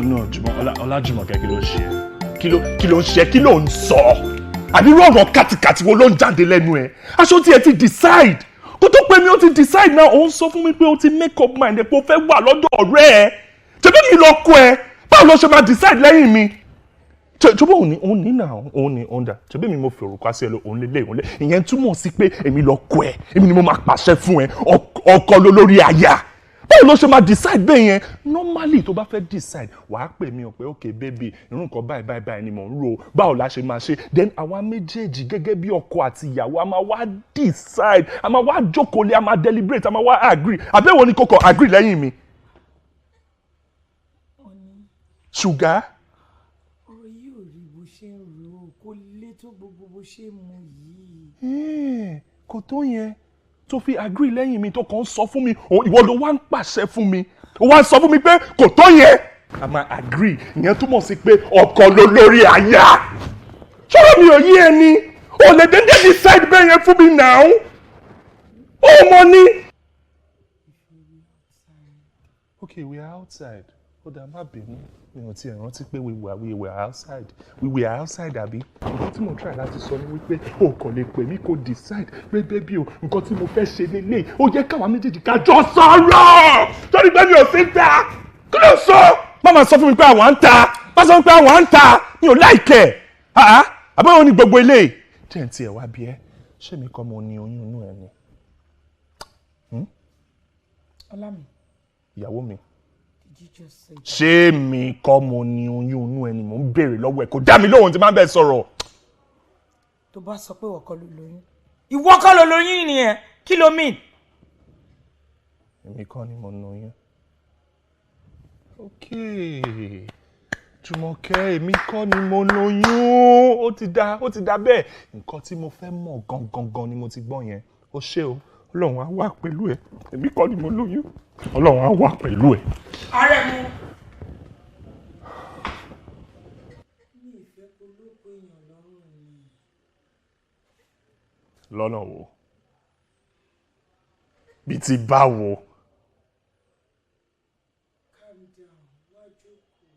no Jùmọ̀ Ọlájùmọ̀kẹ́ kí ló ṣe kí ló ń ṣe kí ló ń sọ àbí rọ̀rọ̀ kàtìkàtì wo ló ń jáde lẹ́nu ẹ̀ aṣọ tí ẹ ti decide kó tó pé mi ó ti decide náà ó ń sọ fún mi pé ó ti make up mind ẹ pé ó fẹ́ wà lọ́dọ̀ ọ̀rẹ́ ẹ tẹ̀bí mi lọ kọ ẹ báwo ló ṣe máa decide lẹ́yìn mi tẹ̀bí òun ní náà òun ní ọ̀dà tẹ̀bí mi mo fi òrùka sí ẹ lọ òun lélẹ̀ ìyẹn túmọ̀ sí pé èmi lọ kọ ẹ èmi ni mo máa pàṣẹ fún ẹ ọkọ lórí aya báwo ló ṣe máa decide bẹ́ẹ̀ yẹn normally tó bá fẹ́ decide wàá pè mí o pé ok baby irú nǹkan báyìí ni mò ń rò báwo la ṣe máa ṣe then àwa méjèèjì gẹ́gẹ́ bí ọkọ àti ìyàwó a máa wá decide a máa wá jókòó lé a máa deliberate a máa wá agree àbẹ́wò ni kókò agree lẹ́yìn mi. ṣùgá. ọ̀rọ̀ yìí ò rí bó ṣe ń rò ó kó lé tó gbogbo bó ṣe mú yìí. kò tó yẹn tó fi agree lẹ́yìn mi tó kàn ń sọ fún mi ìwọ ló wá ń pàṣẹ fún mi ó wá ń sọ fún mi pé kò tó yẹn a máa agree ìyẹn túmọ̀ sí pé ọkọ lórí aya ṣọ́rọ̀ mi ò yí ẹni ò lè dédé decide bẹ́ẹ̀ yẹn fún mi now ó mọ ní. okay we are outside ó dá má bínú mi ò tiẹ̀ rántí pé we were outside àbí nǹkan tí mo try láti sọ ni wípé o kò lè pè mí kó decide pé bébí o nǹkan tí mo fẹ́ ṣe lélẹ̀ ó yẹ káwa méjèèjì ká jọ sọ̀rọ̀ torí pé mi ò sí ta kí ló sọ. má máa sọ fún mi pé àwọn ń ta má sọ fún mi pé àwọn ń ta mi ò láìkẹ́ àbẹ́wò ni gbogbo ilé jẹ́ ń tiẹ̀ wá bí ẹ ṣé mi kọ́ mo ní oyún inú ẹ ni. Ọlámi. ìyàwó mi ṣé mi kọ́ mo ní oyún inú ẹni mò ń béèrè lọ́wọ́ ẹ̀ kò dá mi lóhùn tí máa ń bẹ̀ sọ̀rọ̀. tó bá sọ pé ìwọ kọ́ ló lóyún ìwọ kọ́ ló lóyún nìyẹn kí ló mean. èmi kọ́ ni mo ní oyún. ok Jùmọ̀kẹ́ èmi kọ́ ni mo lóyún ó ti dá bẹ́ẹ̀ nǹkan tí mo fẹ́ mọ̀ gangan ni mo ti gbọ́ yẹn ó ṣé o Ọlọ́run á wà pẹ̀lú ẹ èmi kọ́ ni mo lóyún Ọlọ́run á wà pẹ̀lú ẹ. ààrẹ mu. mi ò fẹ́ polówó èèyàn lọ́rùn mi. lọ́nà wo bí ti báwo. calm down wá jókòó.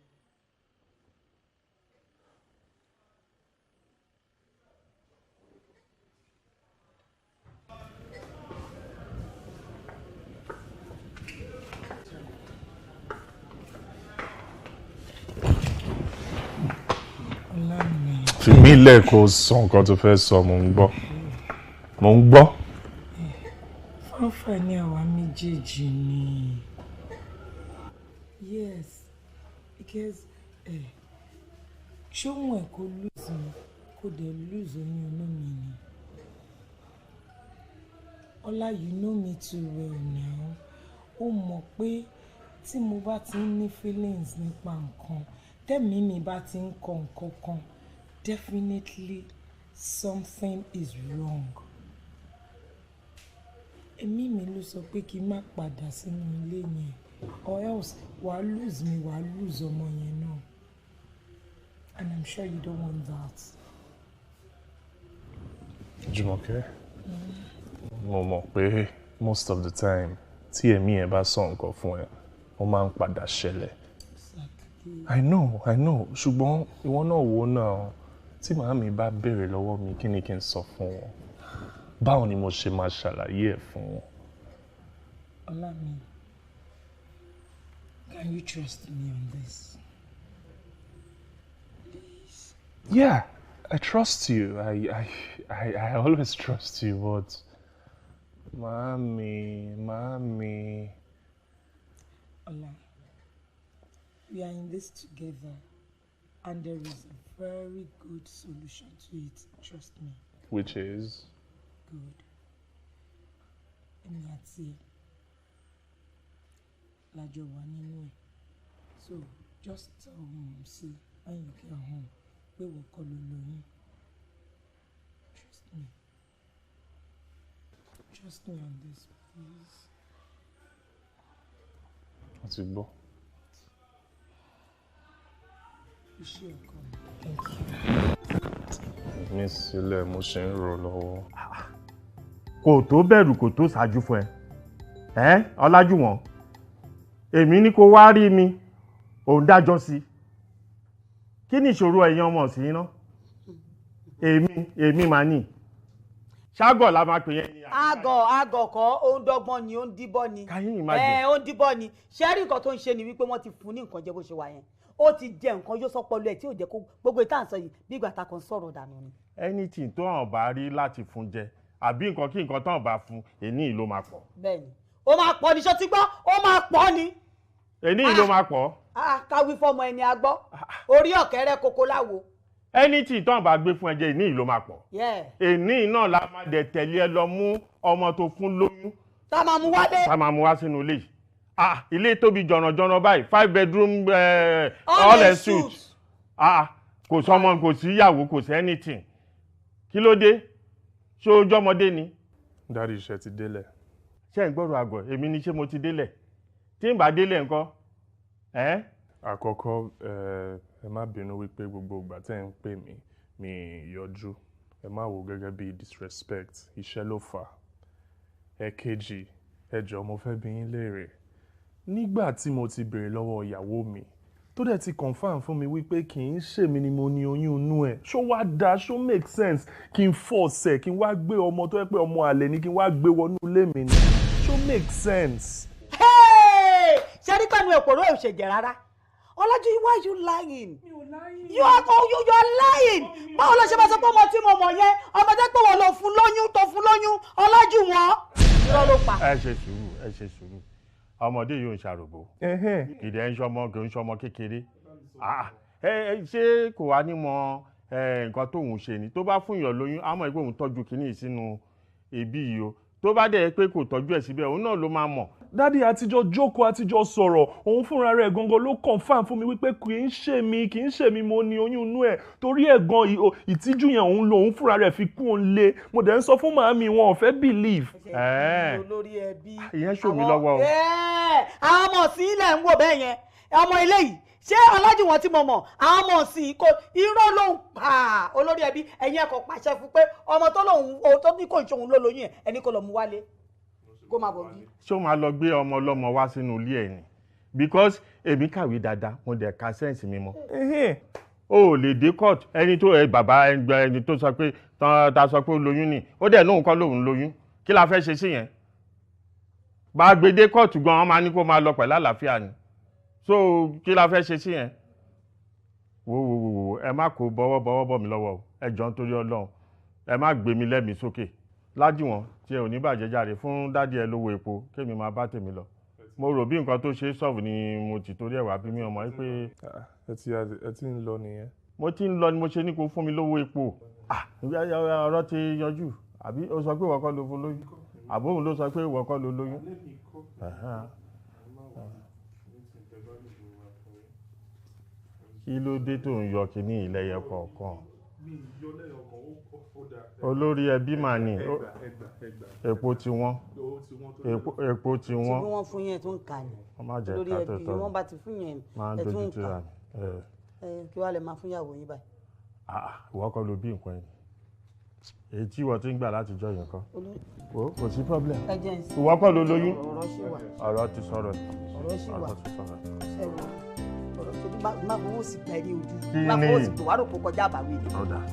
fi mí lẹ́ẹ̀kọ́ sọ nǹkan tó fẹ́ sọ mò ń gbọ́. fáfà ní àwa méjèèjì ni yes because ṣóhun ẹ̀ kó lose mi kó dẹ̀ lose oyún inú mi ni. Ọlá you know me too well now ó mọ̀ pé tí mo bá ti ń ní feelings nípa nǹkan tẹ́mi mi bá ti ń kọ nǹkan kan definitely something is wrong. Èmi mi ló sọ pé kí n má padà sínú ilé yẹn or else wàá lose mi wàá lose ọmọ yẹn náà and I'm sure you don't want that. Jùmọ̀kẹ́ mo mọ̀ pé most of the time tí ẹ̀mí ẹ̀ bá sọ nǹkan fún ẹ ó máa ń padà ṣẹlẹ̀. I know ṣùgbọ́n ìwọ náà wò náà tí màámi bá béèrè lọ́wọ́ mi kí ni kí n sọ fún wọn báwo ni mo ṣe máa ṣàlàyé ẹ̀ fún wọn. Ọlámi, can you trust me on this? Please. Yeah, I trust you. I always trust you, but Màámi. Ọlá, we are in this together and there is a very good solution to it, trust me. Which is? Good. Èmi àti ẹ̀ lájọ wà nínú ẹ̀. So just tell him, see, when you get home, pé wọ́n kọ́ ló lóyún. Trust me. Trust me on this, please. Wọ́n ti gbọ́. Iṣẹ́ ọkọ mi. Thank you. Mi sílẹ̀ mo ṣe ń rò lọ́wọ́. Kò tó bẹ̀rù kò tó ṣáájú fún ẹ. Ọlájúwọ̀n. Èmi ní kó wá rí mi. òun dájọ́ sí kí ni ìṣòro ẹ̀yin ọmọ sí iná èmi máa ní ṣágọ̀ la máa pè yẹn ní. àgọ̀ kọ́ ó ń dọ́gbọ́n ni ó ń díbọ́ ni ó ń díbọ́ ni ṣẹ́rí nǹkan tó ń ṣe ni wípé wọ́n ti fún ní nǹkan jẹ bó ṣe wà yẹn ó ti jẹ nǹkan yóò sọpọlọ ẹ̀ tí ò jẹ́ kó gbogbo ìta àǹsọ yìí bí ìgbà ta kan sọ̀rọ̀ dànù ni. anything tó hàn bá rí láti fún jẹ àbí nǹkan kí nǹkan tó hàn bá fún èní ló máa pọ̀. bẹ́ẹ̀ni ó máa pọ̀ ní ṣó ti gbọ́ ó máa pọ̀ ni. èní ló máa pọ̀. káwí fọmọ ẹni agbọ́ orí ọ̀kẹ́rẹ́ kókó láwo. anything tó hàn bá gbé fún ẹjẹ èní ló máa pọ̀. èní náà la máa dẹ̀ tẹ̀lé ẹ lọ mú ọmọ tó fún lóyún. tá a máa mú wálé. tá a máa mú wá sínú ilé yìí. ilé tóbi jọ̀nàjọ̀nà báyìí 5 bedroom all in suite. Kò sọmọ kò sí ìyàwó kò sí anything. Kí ló dé? Ṣé o jọmọdé ni? Dáàdi iṣẹ́ ti délẹ̀. Ṣé ń gbọ́rọ̀ àgọ̀? Èmi ni ṣé mo ti délẹ̀? Tí ń bá délẹ̀ ńkọ́? Àkọ́kọ́ ẹ má bínú wípé gbogbo ìgbà tẹ́ ń pè mí mi yọjú. Ẹ má wò gẹ́gẹ́ bí disrespect. Iṣẹ́ ló fà. Ẹ̀kejì, ẹ jọ̀ọ́ mo fẹ́ bi yín léèrè. Nígbà tí mo ti béèrè lọ́wọ́ ìyàwó mi tó dẹ̀ ti confirm fún mi wípé kì í ṣèmi ni mo ní oyún inú ẹ̀, ṣó wá dáa, ṣó make sense kí n force ẹ̀ kí n wá gbé ọmọ tó yẹ pé ọmọ àlè ni kí n wá gbé wọnú ilé mi ni, ṣó make sense. ṣé ní pẹ̀lú èpòrò òṣèjẹ̀ rárá Ọlájú, why you lying? You are lying. Báwo ló ṣe máa sọ pé ọmọ tí mo mọ̀ yẹn ọmọdé pé wọ́n lọ fún lóyún tó fún lóyún Ọlájú wọn. Irọ́ ló pa. Ẹ ṣe sùúrù ọmọdé yóò ń ṣàròbó kìdí ẹ ń ṣọmọ kò ń ṣọmọ kékeré ṣé kò wá ní mọ nǹkan tóun ṣe ni tó bá fún yàn lóyún á mọ̀ pé òun tọ́jú kínní sínú ibi yìí o tó bá dẹ̀ pé kò tọ́jú ẹ̀ síbẹ̀ òun náà ló máa mọ̀. Dádì àtijọ́ jókòó àtijọ́ sọ̀rọ̀ òun fúnra rẹ̀ gangan ló confirm fún mi wípé kì í ṣe mi mo ní oyún inú ẹ̀ torí ẹ̀ gan ìtìjú yẹn òun lòun fúnra rẹ̀ fi kún òun lé mo dẹ̀ ń sọ fún màámi wọn ò fẹ́ believe. olórí ẹbí ìyẹn ṣò mí lọ́wọ́ o. àwọn ọmọ sí ilẹ̀ ń wò bẹ́ẹ̀ yẹn ọmọ eléyìí ṣé Ọlájú wọn tí mo mọ̀ àwọn ọmọ sí kò irọ́ ló ń pa olórí ẹbí ẹ̀yin ẹ̀kọ́ pàṣẹ fún pé ọmọ tó ní kò ń ṣòun ló lóyún ẹ̀ ẹni kò lọ mú wálé kó máa bọ̀ bí. ṣé o máa lọ gbé ọmọ ọlọ́mọ wá sínú ilé ẹ̀ ni because èmi kàwé dáadáa mo dẹ̀ ka sẹ́ǹsì mi mọ́. o ò lè dé court ẹni tó bàbá ẹni tó sọ pé ta sọ pé ó lóyún ni ó dẹ̀ lóun kọ́ lóun lóyún kí la fẹ́ ṣe sí yẹn. bá a gbé dé court gan-an máa ní kó máa lọ pẹ̀lú àlàáfíà ni so kí la fẹ́ ṣe sí yẹn. wo ẹ má kó bọ́wọ́ bọ̀ mí lọ́wọ́ ẹ jọ̀ọ́ nítorí Ọlọ́run ẹ má gbé mi lẹ́mìí sókè Lájúwọ̀n tí ẹ ò ní bàjẹ́ jàre fún dádì ẹ lówó epo kémi máa bá tèmi lọ mo rò bí nǹkan tó ṣe sọ́ọ̀bù ni mo ti torí ẹ̀wà bí mi ọmọ yìí pé. ẹ ti ń lọ nìyẹn. mo ti ń lọ ni mo ṣe ní kó fún mi lówó epo ọ̀rọ̀ ti yanjú àbí ó sọ pé ìwọ kọ́ ló fún lóyún àbóhùn ló sọ pé ìwọ kọ́ ló lóyún. kí ló dé tó ń yọ kíní ìlẹ́yẹ kọ̀ọ̀kan olórí ẹbí mà ní epo tí wọ́n epo tí wọ́n. tí wọ́n fún yẹn tó ń kà ní olórí ẹbí wọ́n bá ti fún yẹn ẹ tún ń kà kí wàá lè máa fún ìyàwó yín báyìí. ìwọ kọ́ ló bí nǹkan yẹn èyí tí ìwọ ti ń gbà láti jọ yẹn kọ́ kò sí problem ìwọ kọ́ ló lóyún ọ̀rọ̀ ti sọ̀rọ̀ ọ̀rọ̀ ti sọ̀rọ̀ má fowó sí gbà ní ojú kí má fowó sí ni wàá rò kó kọjá àbàwí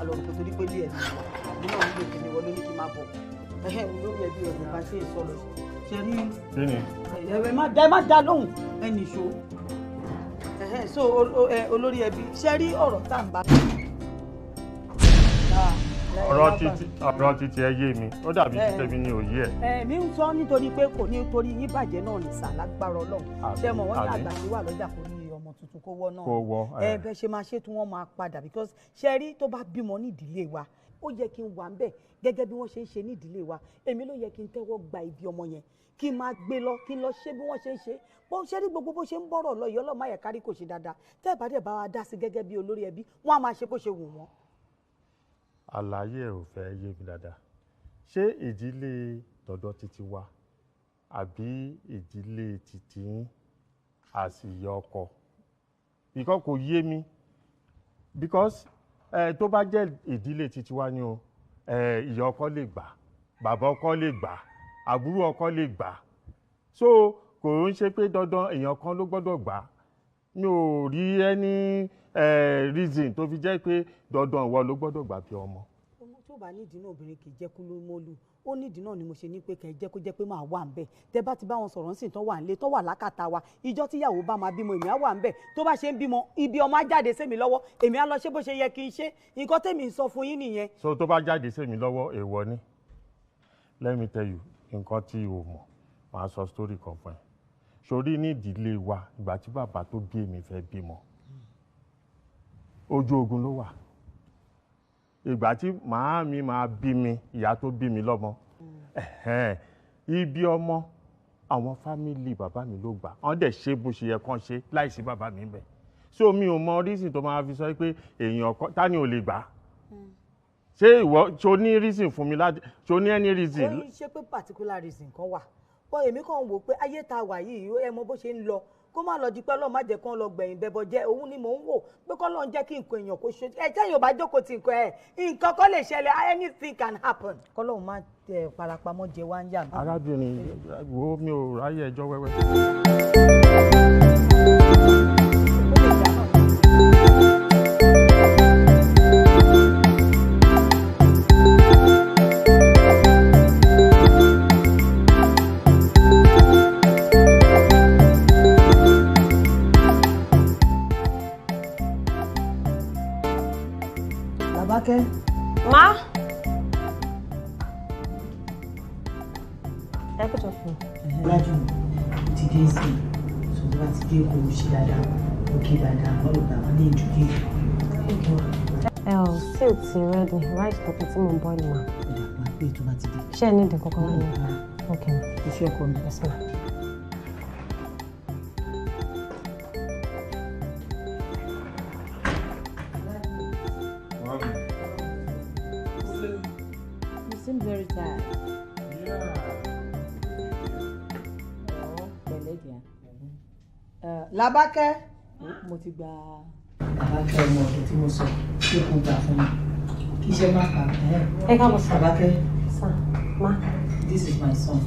alọ̀rùkọ torí pé lé ẹ̀mí mi náà nílò kí ni wọ́n ló ní kí n máa bọ̀ olórí ẹbí ẹ̀mí bá ṣe é sọ̀rọ̀ ṣe ní ẹ̀rẹ̀ má dá lóhùn ẹnì ṣó so olórí ẹbí ṣe rí ọ̀rọ̀ tá à ń bá. ọ̀rọ̀ títí ẹ yé mi ó dàbí títẹ̀ mi ní òye ẹ̀. mi ń sọ nítorí pé kò ní torí yín bàjẹ́ náà ní sàlágbára Ọlọ́run ṣé mọ̀ wọ́n ní àgbà tí wà lọ́jà kò ní ọmọ tuntun kó wọ́ náà bẹ́ẹ̀ ṣe máa ṣe tí wọ́n máa padà because ṣe rí tó bá bímọ ní ìdílé wa ó yẹ kí n wà ń bẹ̀ gẹ́gẹ́ bí wọ́n ṣe ń ṣe ní ìdílé wa èmi ló yẹ kí n tẹ́wọ́ gba ibi ọmọ yẹn kí n máa gbé lọ kí n lọ ṣe bí wọ́n ṣe ń ṣe bó ṣe rí gbogbo bó ṣe ń bọ̀rọ̀ lọ ìyọ́lọ́ máa yẹ kárí kò ṣe dáadáa tẹ́ ẹ̀ bá dẹ̀ bá wa dá sí gẹ́gẹ́ bí olórí ẹbí wọ́n á máa ṣe bó ṣe wù wọ́n. àlàyé ẹ ò fẹ́ yé mi dáadáa ṣé ìdílé tọ̀dọ̀ títí wa àbí ìdílé títí àsìyọ ọkọ ìkọ́ kò yé mi because tó bá jẹ́ ìdílé títí wa ni o ìyá ọkọ lè gbà bàbá ọkọ lè gbà àbúrò ọkọ lè gbà so kò ń ṣe pé dandan èèyàn kan ló gbọ́dọ̀ gbà mi ò rí any reason tó fi jẹ́ pé dandan ìwọ ló gbọ́dọ̀ gbà bí ọmọ. ọmọ tó bá nídìí náà obìnrin kì í jẹ́ kúlú mọ́lú ó nídìí náà ni mo ṣe ní pé kẹ́ ẹ jẹ́ kó jẹ́ pé máa wà ń bẹ̀ tẹ́ bá ti bá wọn sọ̀rọ̀ ńsìn tó wà nílé tó wà lákàtà wa ìjọ́ tíyàwó bá máa bímọ èmi á wà ń bẹ̀ tó bá ṣe ń bímọ ibi ọmọ á jáde sẹ́mi lọ́wọ́ èmi á lọ ṣe bó ṣe yẹ kí n ṣe nǹkan tèmi ń sọ fún yín nìyẹn. so tó bá jáde sẹ́mi lọ́wọ́ èèwọ̀ ni let me tell you nǹkan tí o mọ̀ máa sọ story kan fún ẹ sórí ní ìdílé wa ìgbà tí bàbá tó bí èmi fẹ́ bímọ ojú ogun ló wà ìgbà tí màá mi máa bí mi ìyá tó bí mi lọ́mọ ibi ọmọ àwọn fámìlì bàbá mi ló gbà wọ́n dẹ̀ ṣe bó ṣe yẹ kán ṣe láìsí bàbá mi bẹ̀ so mi ò mọ reason tó máa fi sọ pé èèyàn kan tani ò lè gbà ṣé ìwọ ṣo ní reason fún mi láti ṣo ní any reason. ó ṣe pé particular reason kan wà pọ̀ èmi kàn wò pé ayé ta wà yìí ẹ mọ bó ṣe ń lọ kó má lọ di pé Ọlọ́run má jẹ́ kán lọ gbẹ̀yìn bẹ́bọ jẹ́ òun ni mò ń wò pé kọ́ lọ́n jẹ́ kí nǹkan èèyàn kó ṣe ẹ tẹ́yìn ò bá jókòó ti nǹkan nǹkan kọ́ lè ṣẹlẹ̀ anything can happen. kọ́lọ́run má parapamọ́ jẹ wá ń yà mí. arábìnrin wo mi ò ráyè ẹjọ́ wẹ́wẹ́. Ma? Ẹ kò tó fún un. Lájú ti dé sí i, ṣùgbọ́n bá ti dé kò ṣe dáadáa, òkè dáadáa, wọ́n lè gbà wọ́n ní ìdúgbò. Ẹ ò sí ò ti rẹ́dì, rice pọ̀pọ̀ tí mo ń bọ́ ni mà. Ìdá máa pé tó bá ti dé. Ṣé ẹ ní ìdí kankan wọ́n ní? Ok ma. Iṣẹ́ ọkọ mi. Yes ma. You seem very tired. Làbákẹ́ mo ti gba. Làbákẹ́ ọmọ ọ̀dọ̀ tí mo sọ tí kò gbà fún mi kí iṣẹ́ má pa Ẹ káàbọ̀ sá. Làbákẹ́. Sá, ma. This is my son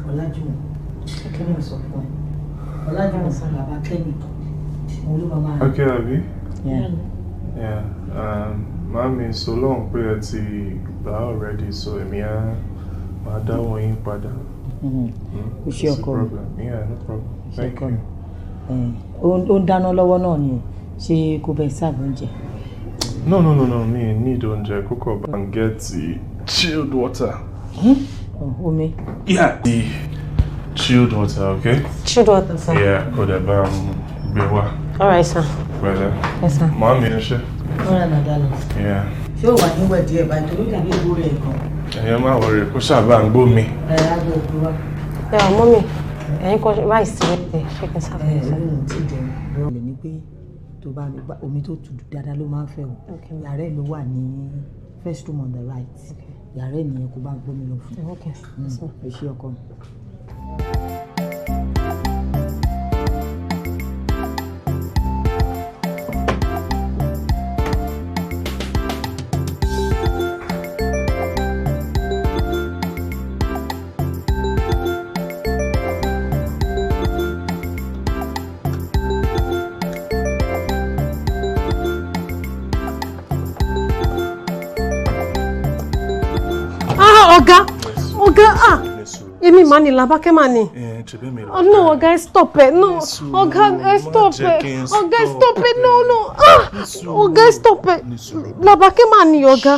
Ọlájúwọ̀n kí ni mo sọ fún ẹ Ọlájúwọ̀n sọ Làbákẹ́ ni mo ló bá máa. Okay, Abi. Yeah. Yeah. Mami, so long pé ẹ ti gbà already, so èmi á máa dáwọ́ yín padà. O ṣe ọkọ mi. Yeah, no problem. Thank you. Ó ń dáná lọ́wọ́ náà ni o ṣé kò bẹ́ẹ̀ sáàbù oúnjẹ. No, me need oúnjẹ kókò bá and get the chilled water. Omi. Yeah, the chilled water, okay? Chilled water, sir. Yeah, kò dẹ̀ bá gbé wá. All right, sir. Pẹ̀lẹ́. Yes, sir. Mami ẹ ṣé. Ọ̀rẹ́ nàdá lọ. Yeah. Ṣé ó wà níwẹ̀ díẹ̀ báyìí torí dàbí ìbò rẹ̀ gan? Ẹ̀yẹ́ máa wọ̀rẹ̀ kó ṣàbà ń gbó mi. Agbo òkú wa. Ẹ wà mọ́mì, ẹ̀yin kọ́ rice ti rẹ́dì, ṣé kí n sábà yẹn sá? Ẹ̀rọ tí jẹun lọ́wọ́ lè ní pé tó bá mi gbá omi tó tutù dáadáa ló máa ń fẹ́ o. Yàrá ẹ̀ ló wà ní first room on the right. Yàrá ẹ̀ nìyẹn kó bá gbómi lọ fún. Okay. Yes, ma'am. Ẹ ṣé ọkọ mi. Ọ̀gá, èmi mà ní Làbákẹ́ mà ní. Oh no, Ọ̀gá, stop it. No, Ọ̀gá, stop it. Ọ̀gá, stop it. No. Ọ̀gá, stop it. Làbákẹ́ mà ní Ọ̀gá.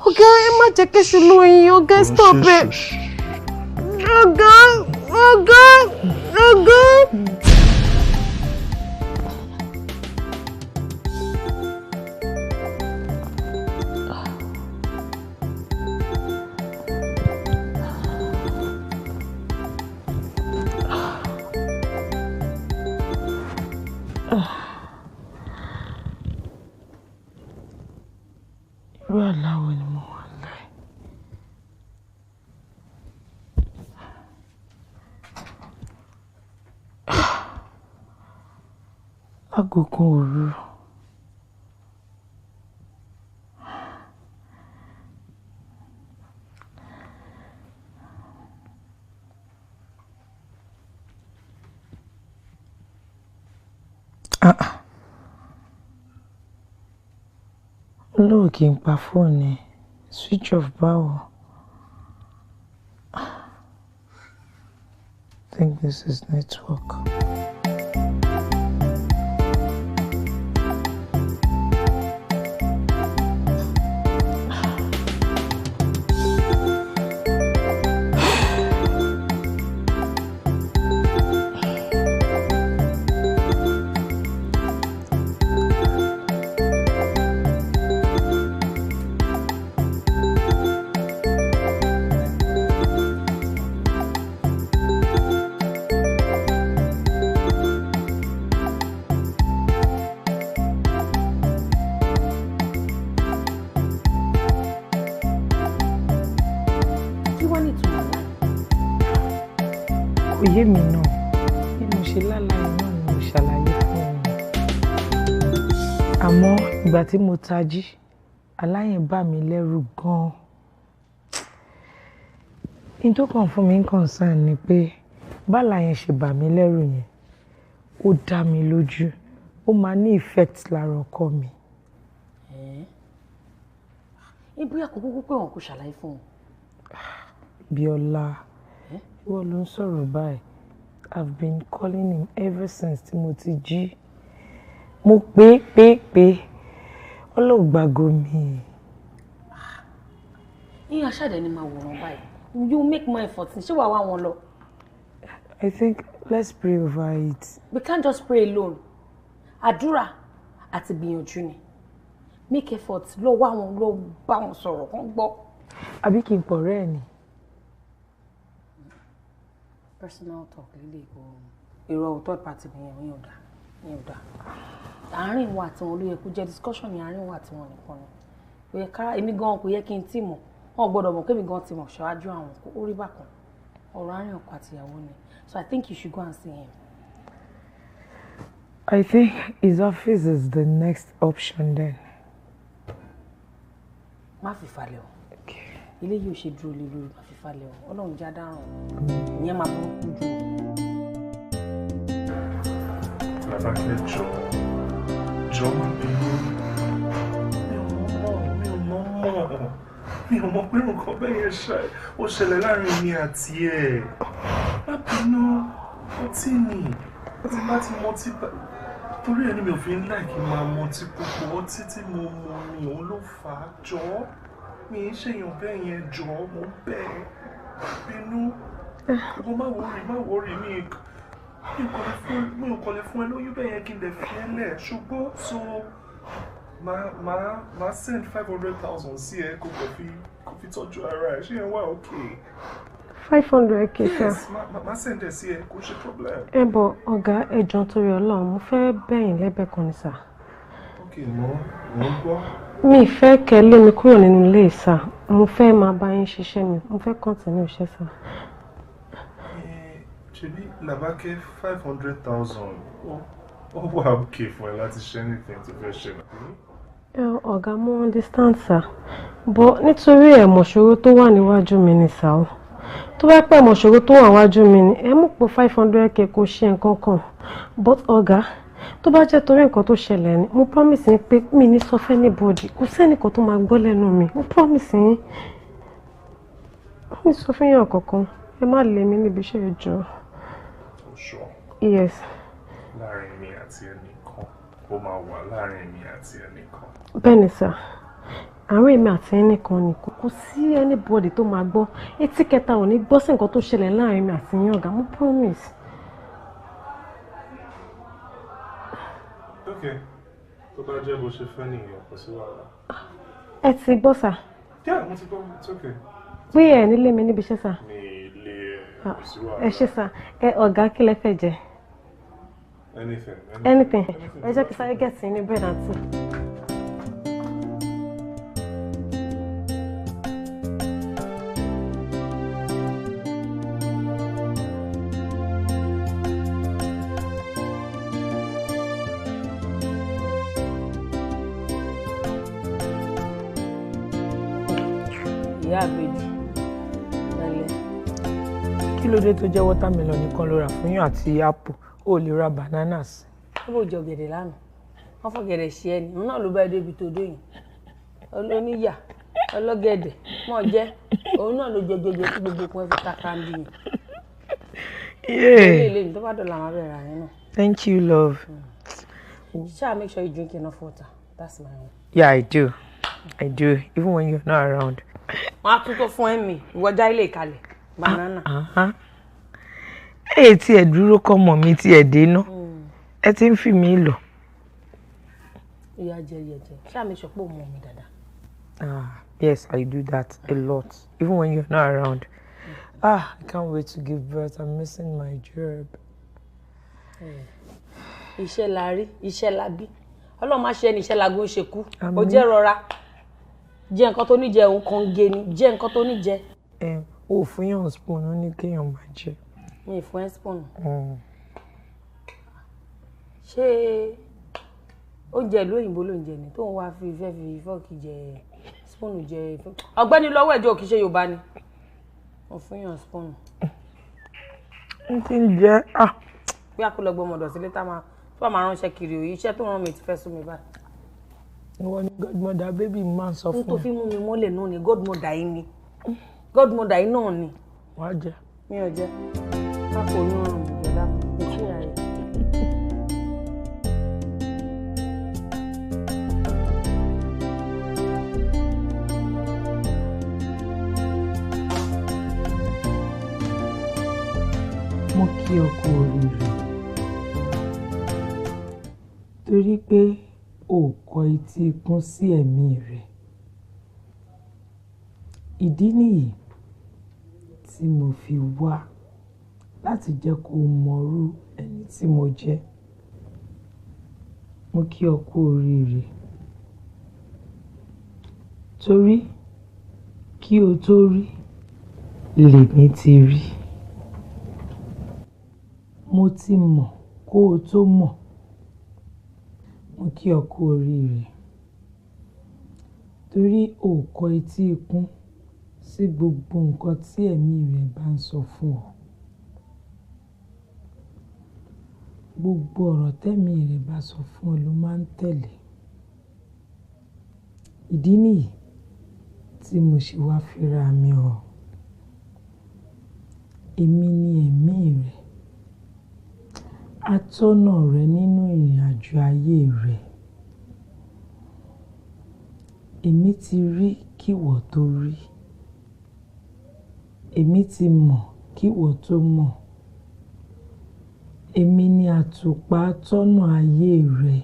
Ọ̀gá, ẹ má jẹ́ kéṣù lóyún. Ọ̀gá, stop it. Ọ̀gá. Irú àláwọ̀ ni mo wà láì. Aago kan òru. Olóò kì í pa fóònù ẹ̀. Switch off báwo? I think this is network. Òye mi náà bí mo ṣe lálàyé náà ni mo ṣàlàyé fún ọ. Àmọ́ ìgbà tí mo tají aláyẹn bà mí lẹ́rù gan-an. In tó kàn fún mi ń concern ni pé báláyẹn ṣe bà mí lẹ́rù yẹn ó dá mi lójú ó máa ní effect lára ọkọ mi. Ibi àkókò pé wọn kò ṣàlàyé fún un. Bíọ́lá ìwọ ló ń sọ̀rọ̀ báyìí. I've been calling him ever since tí mo ti jí. Mo pé ọlọ́gbàgò mi. Ìyá ṣàdé ni máa wòran báyìí. You make more effort. Ṣé wàá wá wọn lọ? I think let's pray over it. We can't just pray alone. Àdúrà àti gbìyànjú ni. Make effort. Lọ wá wọn lọ bá wọn sọ̀rọ̀ kán gbọ́. Àbí kí n pọ̀ rẹ́ ẹ̀ ni. Personal talk lílé kò èrò third party yẹn ò dá. Àárín wa àti wọn ló yẹ kó jẹ́ discussion ní àárín wa àti wọn nìkan ni. Kò yẹ ká èmi gan kò yẹ kí n tì mọ̀. Wọn gbọ́dọ̀ mọ̀ kémi gan ti mọ̀ ṣáájú àwọn ó rí bákan. Ọ̀rọ̀ àárín ọkọ àti ìyàwó ni. So I think you should go and see him. I think his office is the next option then. Má fi falẹ̀ o. Ilé yóò ṣe dúró lé lórí má fi falẹ̀ o. Ọlọ́run já dáràn. Ìyẹn máa bọ́ kú jù. Làbákẹ́ jọ má bínú. Mi ò mọ̀ pé nǹkan bẹ́ẹ̀ yẹn ó ṣẹlẹ̀ láàrin mi àti ẹ̀. Má bínú ọtí ni tí bá ti mọtí torí ẹni mi ò fi ń láì kí n máa mọtí púpọ̀ ọtí tí mo mu ni òun ló fà á jọ mi ń ṣèyàn bẹ́ẹ̀ yẹn jọ mo bẹ́ẹ̀ bínú mo má wọrí mi ò kọ́lé fún ẹ lóyún bẹ́ẹ̀ yẹn kí n lè fi ẹ lẹ̀ ṣùgbọ́n so máa send 500,000 sí ẹ kó fi tọ́jú ara ẹ ṣé ẹ wà okay. 500k sir. Yes, máa send ẹ sí ẹ kó ṣe problem. Ẹ bọ̀ ọ̀gá ẹ̀jọ̀ torí Ọlọ́run mo fẹ́ bẹ̀yìn lẹ́bẹ̀ẹ́ kan ní sà. Okay, mo gbọ́. Mi fẹ́ kẹ́ lé mi kúrò nínú ilé sà. Mo fẹ́ máa bá yín ṣiṣẹ́ mi. Mo fẹ́ continue iṣẹ́ sà. Ṣebí Làbákẹ́ 500,000 ó wà okay fún ẹ láti ṣe anything tó fẹ́ ṣe náà. Ọ̀gá mo understand sir. But nítorí ẹ̀mọ̀ṣòro tó wà níwájú mi ni sà o. Tó bá pẹ́ ẹ̀mọ̀ṣòro tó wà níwájú mi ni ẹ mú pé 500k kò ṣe nǹkan kan. But ọ̀gá tó bá jẹ́ torí nǹkan tó ṣẹlẹ̀ ni mo promise yín pé mi ní sọ fẹ́ anybody kò sẹ́nìkan tó máa gbọ́ lẹ́nu mi mo promise yín. Mi sọ fún yín kankan ẹ má lé mi níbi iṣẹ́ ìjọ. Sure. Yes. Láàrin mi àti ẹnìkan ó máa wà láàrin mi àti ẹnìkan. Bẹ́ẹ̀ni sà àárín èmi àti ẹnìkan ni kò sí anybody tó máa gbọ́ etí kẹta ò ní gbọ́ sí nǹkan tó ṣẹlẹ̀ láàrin mi àti yín ọ̀gá mo promise. Okay, tó bá jẹ́ bó ṣe fẹ́ nìyẹn kò sí wàhálà. Ẹ ti gbọ́ sà. Yeah, mo ti gbọ́ it's okay. Pé ẹ nílé mi níbi iṣẹ́ sà. Mi ilé kò sí wàhálà. Ẹ ṣé sà ọ̀gá kí lẹ fẹ́ jẹ. Anything. Ẹ jẹ́ kí sáré gẹ̀ẹ́sì ní bread and tea. Ìyá àbèjì lẹ́lẹ̀. Kí ló dé tó jẹ́ watermelon nìkan ló rà fún yín àti apple ó lè ra bananas. Ó bò jẹ ọ̀gẹ̀dẹ̀ lánàá. Wọ́n fọ̀gẹ̀dẹ̀ ṣe ẹni. Òun náà ló bá débi tó dé yìí. olóníyà ọlọ́gẹ̀dẹ̀ mọ̀ jẹ́ òun náà ló jẹjẹjẹ tí gbogbo kan fi ta kandi yẹn. Ilé tó bá dọ̀la máa bẹ̀rẹ̀ àyẹn náà. Thank you, love. Sha, make sure you drink enough water. That's my own. Yeah, I do. I do, even when you're not around. Wọ́n á tún tó fún mi. Ìwọ já ilé ìkalẹ̀. Banana. Tí ẹ dúró kọ́ mọ̀ mi tí ẹ dé ná. Ẹ ti ń fi mí lọ. Ìyá jẹ. Sha, make sure pé o mọ̀ mi dáadáa. Yes, I do that a lot, even when you're not around. I can't wait to give birth. I'm missing my job. Iṣẹ́ la rí, iṣẹ́ la bí. Ọlọ́run má ṣe ẹni iṣẹ́ la gún ṣe kú. Ó jẹ́ rọra. Jẹ nǹkan tó ní jẹ òun kan gé ni. Jẹ nǹkan tó ní jẹ. O fún yàn spoon ó ní kéèyàn máa jẹ. Mi fún ẹ spoon. Ṣé oúnjẹ ìlú òyìnbó ló ń jẹ ni tó ń wá fi fọ́ọ̀kì jẹ spoon jẹ. Ọ̀gbẹ́ni lọ́wọ́ ẹjọ́ kìí ṣe Yorùbá ni. Mo fún yàn spoon. N ti ń jẹ. Bí a kò lọ gbọmọdọ̀ sílé tá máa ránṣẹ́ kiri òye iṣẹ́ tó rán mi ti fẹ́ sún mi báyìí. Ìwọ ni godmother baby máa ń sọ fún mi. N tó fi mú mi mọ́lẹ̀ náà ni godmother yìí ni. Godmother yìí náà ni. Wàá jẹ. Mi ò jẹ. Má kò ní ọrùn ìjọba. Ìṣe ààrẹ. Mo kí ọ kú oríire. Torí pé o kọ etí ikún sí ẹ̀mí rẹ̀. Ìdí nìyí tí mo fi wá láti jẹ́ kó mọrú ẹni tí mo jẹ́. Mo kí ọ kú oríire. Torí kí o tó rí lèmi ti rí. Mo ti mọ̀ kó o tó mọ̀. Mo kí ọ kú oríire. Torí o kọ etí ikún sí gbogbo nǹkan tí ẹ̀mí rẹ̀ bá ń sọ fún ọ. Gbogbo ọ̀rọ̀ tẹ́mi rẹ̀ bá sọ fún ọ ló máa ń tẹ̀lé. Ìdí nìyí tí mo ṣe wá fira mi hàn. Èmi ni ẹ̀mí rẹ̀. Atọ́nà rẹ nínú ìrìn àjò ayé rẹ. Èmi ti rí kíwọ tó rí. Èmi ti mọ̀ kíwọ tó mọ̀. Èmi ni àtùpà atọ́nà ayé rẹ.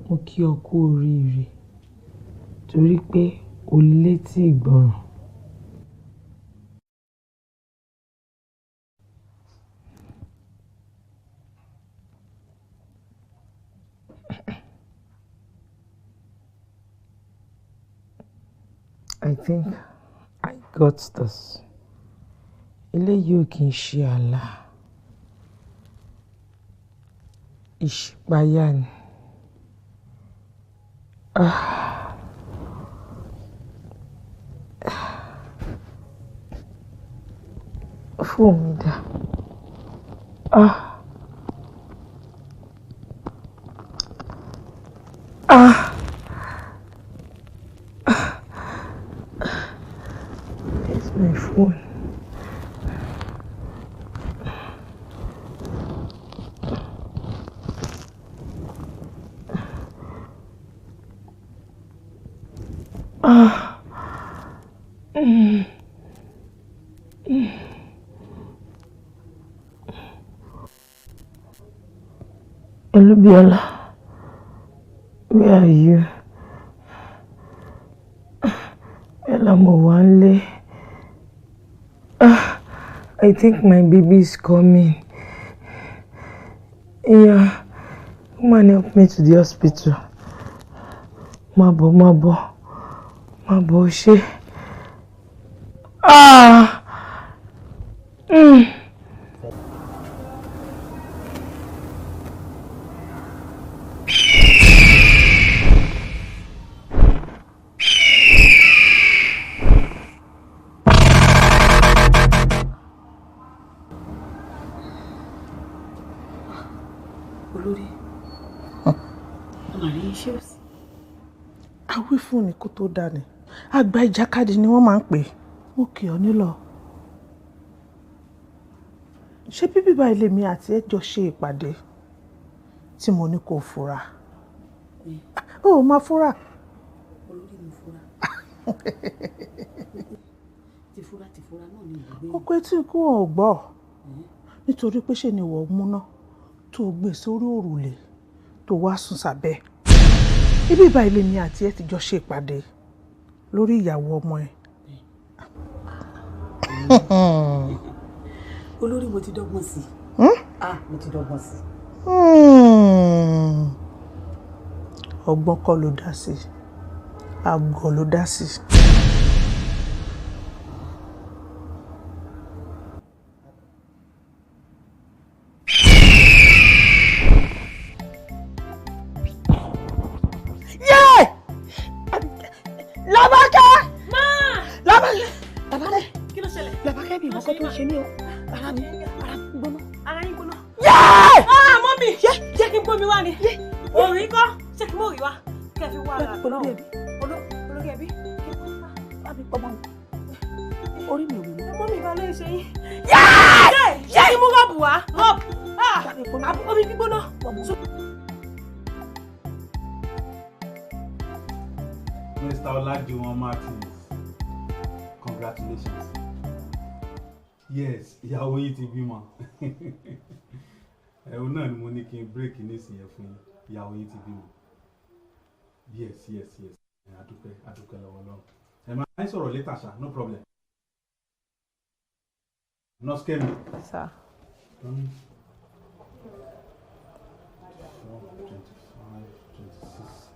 Mo kí ọ kú oríire torí pé o létí ìgbọràn. I think I got this. Eléyìí ò kì í ṣe àlá. Ìṣípayá ni. Fóònù mi dà. Where's my phone? Olúbíọ́lá, where are you? Bella, mo wà nílé. I think my baby is coming. Yeah, come and help me to the hospital. Má bọ̀, ṣe. Olórí, ọmọ rẹ̀ ṣé o sí? Awí fún ni kó tó dání. Àgbà ìjàkadì ni wọ́n máa ń pè. Mo kì ọ́ nílọ. Ṣé bíbí bá ilé mi àti ẹ jọ ṣe ìpàdé tí mo ní kó fura? Ó máa fura. Olórí mi fura. Tìfura náà ni ìgbé. Ó pé tí ikú wọn ò gbọ́. Nítorí pé ṣe ni wọ́n múná tó gbé sórí òrùlé tó wá sùn sábẹ́. Ibi bá ilé mi àti ẹ ti jọ ṣe ìpàdé lórí ìyàwó ọmọ ẹ. Olórí mo ti dọ́gbọ́n sí. Mo ti dọ́gbọ́n sí. Ọgbọ́n kọ́ ló dá sí. Àgọ́ ló dá sí. Ṣe mí o. Ara mi gbóná. Ara yín gbóná. Mọ́mì. Jẹ́ kí n gbómi wá ni. Òrì kọ́. Ṣé kí n mọ̀ rí wá? Kẹ́ fi wá ara. Olórí ẹbí. Olórí ẹbí. Bábí ọmọ mi. Orí mi ò wù mí. Mọ́mì bá lóye ṣe yín. Jẹ́ kí n mú rọ́ọ̀bù wá. Rọ́ọ̀bù. Omi gbígbóná. Mr. Olajuwon Martins, congratulations. Yes, ìyàwó yín ti bímọ. Ẹ̀hún náà ni mo ní kí n break nísìnyẹn fún yín. Ìyàwó yín ti bímọ. Yes. Adúpẹ́ lọ́wọ́ Ọlọ́run. Ẹ máa ń sọ̀rọ̀ later ṣá, no problem. No scare me. Sir. 25, 26.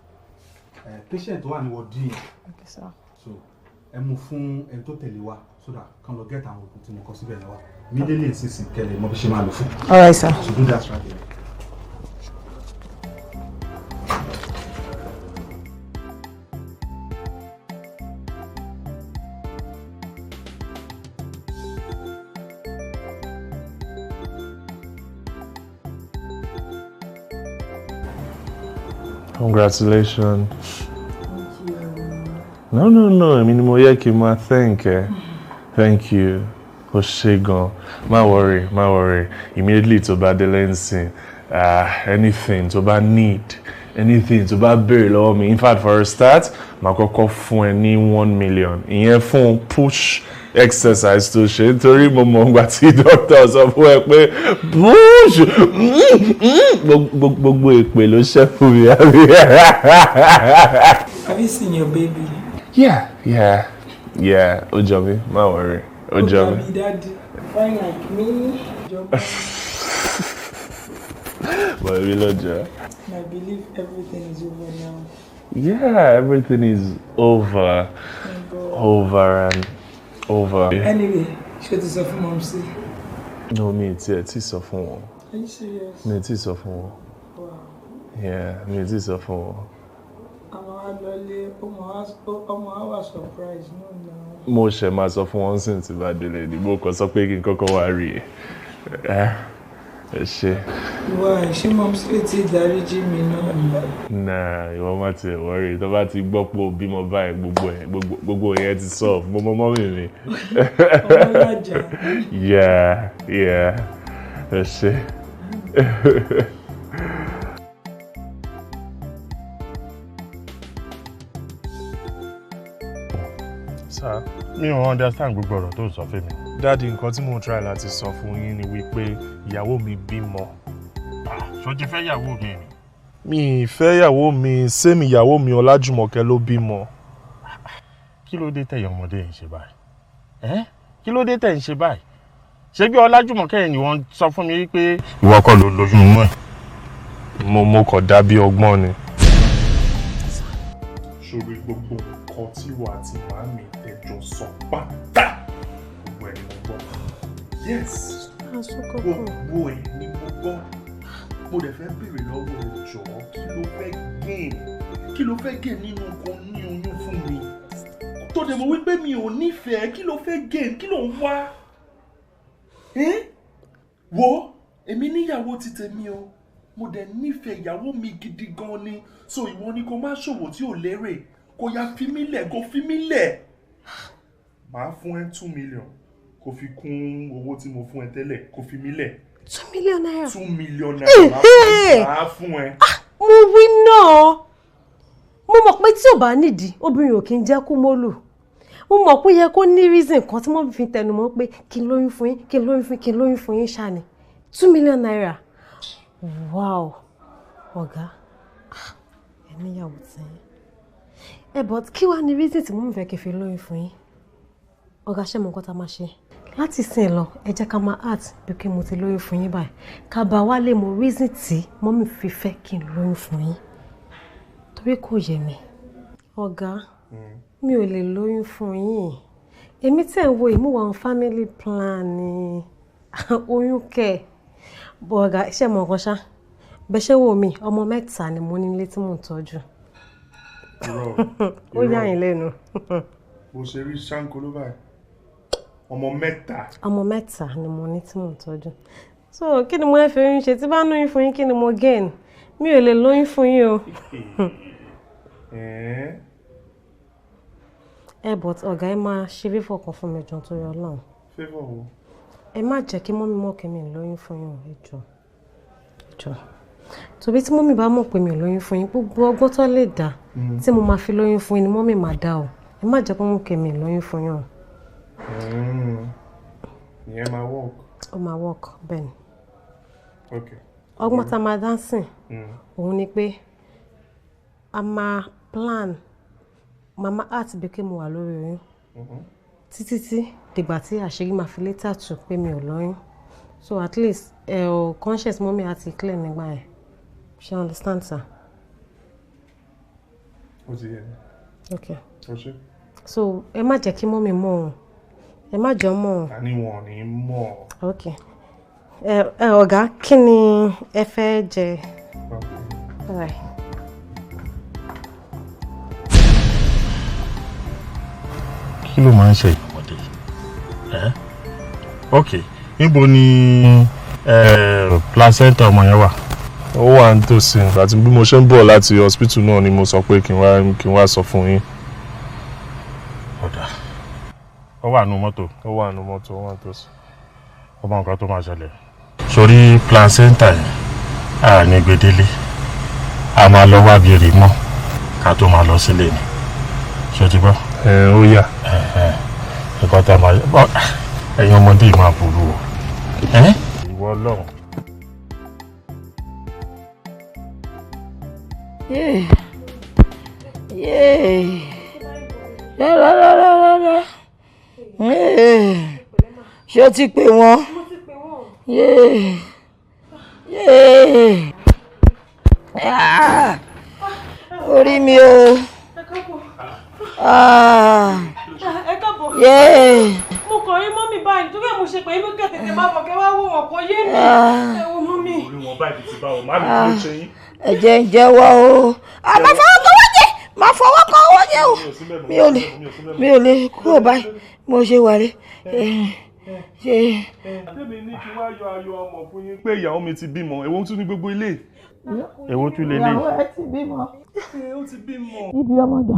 Patient wà ní wọ́ọ̀dù yìí. Okay, sir. So, ẹ mú fún ẹni tó tẹ̀lé wa so that kan lọ get àwọn òkú tí mo kọ síbẹ̀ náà wá. Immediately sísìn kẹlẹ̀ mo fi ṣe máa lò fún. All right, sir. So do that right away. Congratulations. No. I mean, mo yẹ kí n máa thank you. O ṣé gan. Má worry. Immediately tó bá délé nsìn, anything tó bá need, anything tó bá béèrè lọ́wọ́ mi. In fact, for a start, màá kọ́kọ́ fún ẹ ní 1 million. Ìyẹn fún push exercise tó ṣe nítorí mo mọ̀ nígbà tí doctor sọ fún ẹ pé push gbogbo èpè ló ṣẹ́ fún mi. Have you seen your baby? Yeah. Ó jọ mi, má worry. Ó jọ mi. Daddy, fine like me. But we love you. I believe everything is over now. Yeah, everything is over. Over and over. Anyway, ṣé ti sọ fún mom sí? No, mi ti sọ fún wọn. Are you serious? Mi ti sọ fún wọn. Wow. Yeah, mi ti sọ fún wọn. Ọmọ wa surprise no. Mo ṣe máa sọ fún wọn sin ti bá délé ni mo kàn sọ pé kí n kọ́kọ́ wá rí ẹ ṣe. Why? Ṣé mom sí ti dáríjì mi náà ni? Nah, ìwọ má ti worry tó bá ti gbọ́ pé o bímọ báyìí gbogbo yẹn ti solve mo mọ mọ́mì mi. Ọmọ lájà. Yeah, ẹ ṣe. Sir, mi ò understand gbogbo ọ̀rọ̀ tó sọ fún mi. Daddy, nǹkan tí mo try láti sọ fún yín ni wípé ìyàwó mi bímọ. Ṣó ti fẹ́ ìyàwó mi ni? Mi ìfẹ́ ìyàwó mi, same ìyàwó mi Ọlájùmọ̀kẹ́ ló bímọ. Kí ló dé tẹ̀yìn ọmọdé yìí ṣe báyìí? Kí ló dé tẹ̀yìn ṣe báyìí? Ṣé bí Ọlájùmọ̀kẹ́ yìí ni wọ́n sọ fún mi wípé ìwọ kọ́ ló lóyún inú ẹ̀? Mo kàn dàbí ọgbọ́n ni. Ṣòro gbogbo nǹkan tí wà àti màámi tẹjọ sọ pátá gbogbo ẹ̀ ni mo gbọ́. Yes, gbogbo ẹ̀ ni mo gbọ́. Mo dẹ̀ fẹ́ béèrè lọ́wọ́ ẹ jọ̀ọ́ kí ló fẹ́ gain nínú nǹkan ní oyún fún mi? Tó dẹ̀ mọ̀ wípé mi ò nífẹ̀ẹ́, kí ló fẹ́ gain, kí ló ń wá? Wo èmi níyàwó ti tèmi o, mo dẹ̀ nífẹ̀ẹ́ ìyàwó mi gidi gan ni, so ìwọ ni kó má ṣòwò tí ò lérè. kó yá fi mí lẹ̀ kó fi mí lẹ̀. Màá fún ẹ 2 million kó fi kún owó tí mo fún ẹ tẹ́lẹ̀ kó fi mí lẹ̀. 2 million naira. 2 million naira máa fún ẹ. Mo wí náà. Mo mọ̀ pé tí ò bá nídìí obìnrin ò kí ń jẹ́ kú mólù. Mo mọ̀ pé yẹ kó ní reason kan tí mo fi tẹnu mọ́ pé kí n lóyún fún yín, kí n lóyún fún yín, kí n lóyún fún yín ṣáà ni. 2 million naira. Wow. Ọ̀gá. Ẹ níyàwó tí yín. But kí wá ní reason tí mo fẹ́ kí n fi lóyún fún yín? Ọ̀gá ṣé mo nǹkan tá máa ṣe? Láti sìn lọ, ẹ jẹ́ ká máa act bí kí mo ti lóyún fún yín báyìí. Ká bá wá lè mọ reason tí mọ́mì fi fẹ́ kí n lóyún fún yín. Torí kò yé mi. Ọ̀gá, mi ò lè lóyún fún yín. Èmi tí ẹ̀ ń wo ìmúwà family plan ni oyún kẹ̀. Bọ̀ ọ̀gá, ṣé mo nǹkan ṣá? Bẹ́ ṣé wo mi, ọmọ 3 ni mo ní ilé tí mò ń tọ́jú. Ó yà yín lẹ́nu. Bó ṣe rí ṣáńkó ló báyìí. Ọmọ 3. Ọmọ 3 ni mo ní tí mò ń tọ́jú. So kí ni mo fẹ́ oyún ṣe tí bá lóyún fún yín kí ni mo gain? Mi ò lè lóyún fún yín o. But ọ̀gá ẹ máa ṣe fífọ̀ kan fún mi jọ̀ọ́ torí Ọlọ́run. Favour wo? Ẹ má jẹ́ kí mọ́mí mọ̀ pé mi ò lóyún fún yín ẹ jọ̀ọ́. Torí tí mọ́mí bá mọ̀ pé mi ò lóyún fún yín gbogbo ọgbọ́n tó lè dá tí mo máa fi lóyún fún yín ni mọ́mí máa dá o. Ẹ má jẹ́ kó mọ̀ pé mi ò lóyún fún yín o. Ìyẹn máa work. Ó máa work bẹ́ẹ̀ ni. Okay. Ọgbọ́n tá a máa dá sìn òun ni pé a máa plan mama art bí kí mo wà lórí oyún títí dìgbà tí àṣírí máa fi later tú pé mi ò lóyún. So at least conscious mommy àti clear nígbà yẹn. She understand sir? Ó ti yé. Okay. Ó ṣe. So ẹ má jẹ́ kí mọ́mí mọ̀ ọ́n. Ẹ má jọ mọ̀ ọ́n. Àní wọn ní mọ̀. Okay. Ọ̀gá kí ni ẹ fẹ́ jẹ? All right. Kí ló máa ń ṣe ìmọ̀dé yìí? Ok, níbo ni placenta ọmọ yẹn wà? Ó wà nítòsí àti bí mo ṣe ń bọ̀ láti hospital náà ni mo sọ pé kí n wá sọ fún yín. Ọ̀dà. Ó wà nínú mọ́tò. Ó wà nítòsí. Ó mọ nǹkan tó máa ṣẹlẹ̀. Sórí placenta yẹn a ní gbedele. A máa lọ wá bí èrè mọ́ ká tó máa lọ sílé ni. Ṣé o ti gbọ́? Ó yá. Nǹkan tá a máa ẹ̀yin ọmọdé yìí máa burú o. Ìwọ Ọlọ́run. Ṣé o ti pè wọ́n? Orí mi o. Ẹ káàbọ̀. Mo kàn rí mọ́mí báyìí torí ẹ̀ mo ṣe pé inú kẹ̀tẹ̀tẹ̀ máa bọ̀ kẹ́ wá wò wọ́n kò yé mi. Ẹ wo mọ́mí. Orí wọn báyìí ti bá wọn, má mi kí ló ṣe yín. Ẹ̀jẹ̀ ń jẹ́wọ́ o. Má fọwọ́ kan owó jẹ́ o. Mi ò lè kúrò báyìí mo ṣe wà rí. Tèmi ní kí wá yọ ayọ̀ ọmọ fún yín pé ìyàwó mi ti bímọ. Èwo tún ní gbogbo ilé? Èwo tún lélẹ̀? Ìyàwó ẹ ti bímọ. Ó ti bímọ. Ibi ọmọ dà.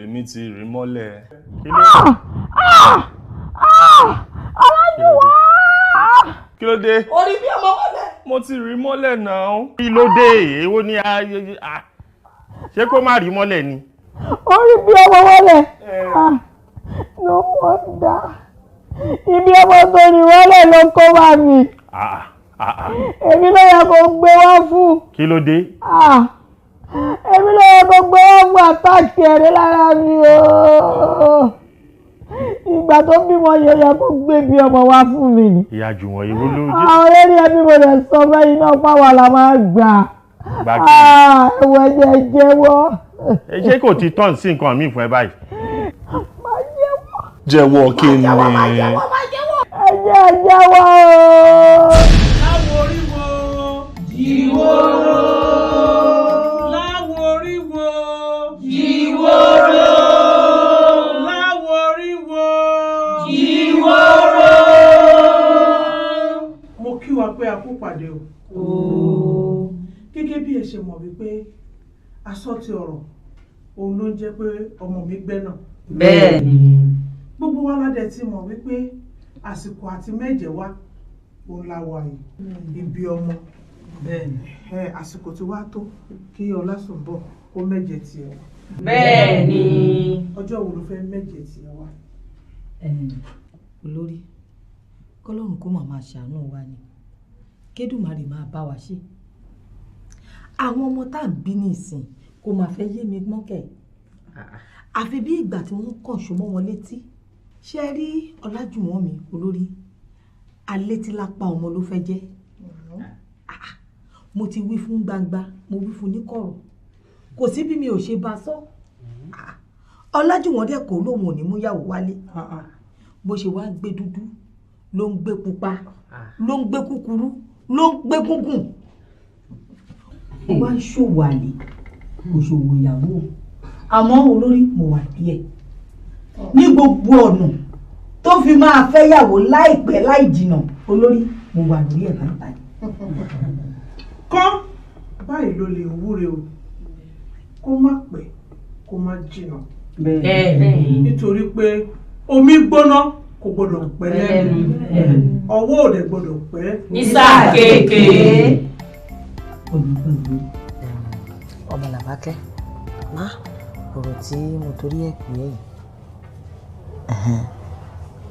Èmi ti rí mọ́lẹ̀. Kí ló dé? Orí bí ọmọ mọ́lẹ̀. Mo ti rí mọ́lẹ̀ náà. Kí ló dé? Èwo ni ṣé kó má rí mọ́lẹ̀ ni? Orí bí ọmọ mọ́lẹ̀. No wonder. Ibi ọmọ tó rí mọ́lẹ̀ ló kó wá mi. Èmi ló yẹ kó gbé wá fún. Kí ló dé? Èmi ló yẹ kó gbé wá fún àtàkì ẹ̀rẹ́ lára mi o. Ìgbà tó bímọ yẹ kó gbé bí ọmọ wá fún mi ni. Ìyá Jùwọ̀n ìwọ ló jẹ́. Àwọn eré ẹbí mo lè sọ fẹ́yìn náà pàwọ́ la máa gbà. Ẹ̀wọ̀ ẹ̀jẹ̀ jẹ́wọ́. Ṣé kò ti tọ́n sí nǹkan míì fún ẹ báyìí? Máa jẹ́wọ́. Jẹ́wọ́ kí ni? Ẹ̀jẹ̀ jẹ́wọ́ o. Láwo orí wo Jíwòrò. Láwo orí wo Jíwòrò. Láwo orí wo Jíwòrò. Mo kí wa pé a kú pàdé o. Gẹ́gẹ́ bí ẹ ṣe mọ̀ wípé asọ́tí ọ̀rọ̀ òun ló ń jẹ́ pé ọmọ mi gbẹ́ náà. bẹ́ẹ̀ ni. Gbogbo wa ládẹ ti mọ̀ wípé àsìkò àti mẹ́jẹ̀ wá òun la wà yìí ibi ọmọ. bẹ́ẹ̀ ni. Àsìkò tí wá tó kí Ọlásùnbọ̀ ó mẹ́jẹ̀ tiẹ̀ wá. bẹ́ẹ̀ ni. Ọjọ́ wo ló fẹ́ mẹ́jẹ̀ tiẹ̀ wá? Olórí kọ́lọ́run kó màmá ṣàánú wa ni kédùmarè máa bá wa ṣe. Àwọn ọmọ tá à ń bí ní ìsìn kò máa fẹ́ yé mi mọ́kẹ̀. Àfi bí ìgbà tí wọ́n kàn ṣó mọ́ wọn létí. Ṣé rí Ọlájùwọ̀n mi olórí alétílápá ọmọ ló fẹ́ jẹ́. Mo ti wí fún gbangba mo wí fún níkọ̀rọ̀ kò sí bí mi ò ṣe bá sọ. Ọlájùwọ̀n dẹ̀ kò lóun ò ní mú yàwó wálé. Bó ṣe wá gbé dúdú ló ń gbé pupa ló ń gbé kúkúrú ló ń gbé gúngùn. Ó wá ń ṣòwò àlè kò ṣòwò ìyàwó. Àmọ́ olórí mo wà díẹ̀ ní gbogbo ọ̀nà tó fi máa fẹ́ yàwó láìpẹ́ láì jìnà olórí mo wà lórí ẹ̀ báyìí. Kọ́ báyìí ló lè wúre o kó má pẹ́ kó má jìnà. Nítorí pé omi gbóná kò gbọdọ̀ pẹ́ lẹ́nu ọwọ́ ò dẹ̀ gbọdọ̀ pẹ́ ní sáà kéèké. Ọmọ Làbákẹ́ ọ̀rọ̀ tí mo torí ẹ̀ pè é yìí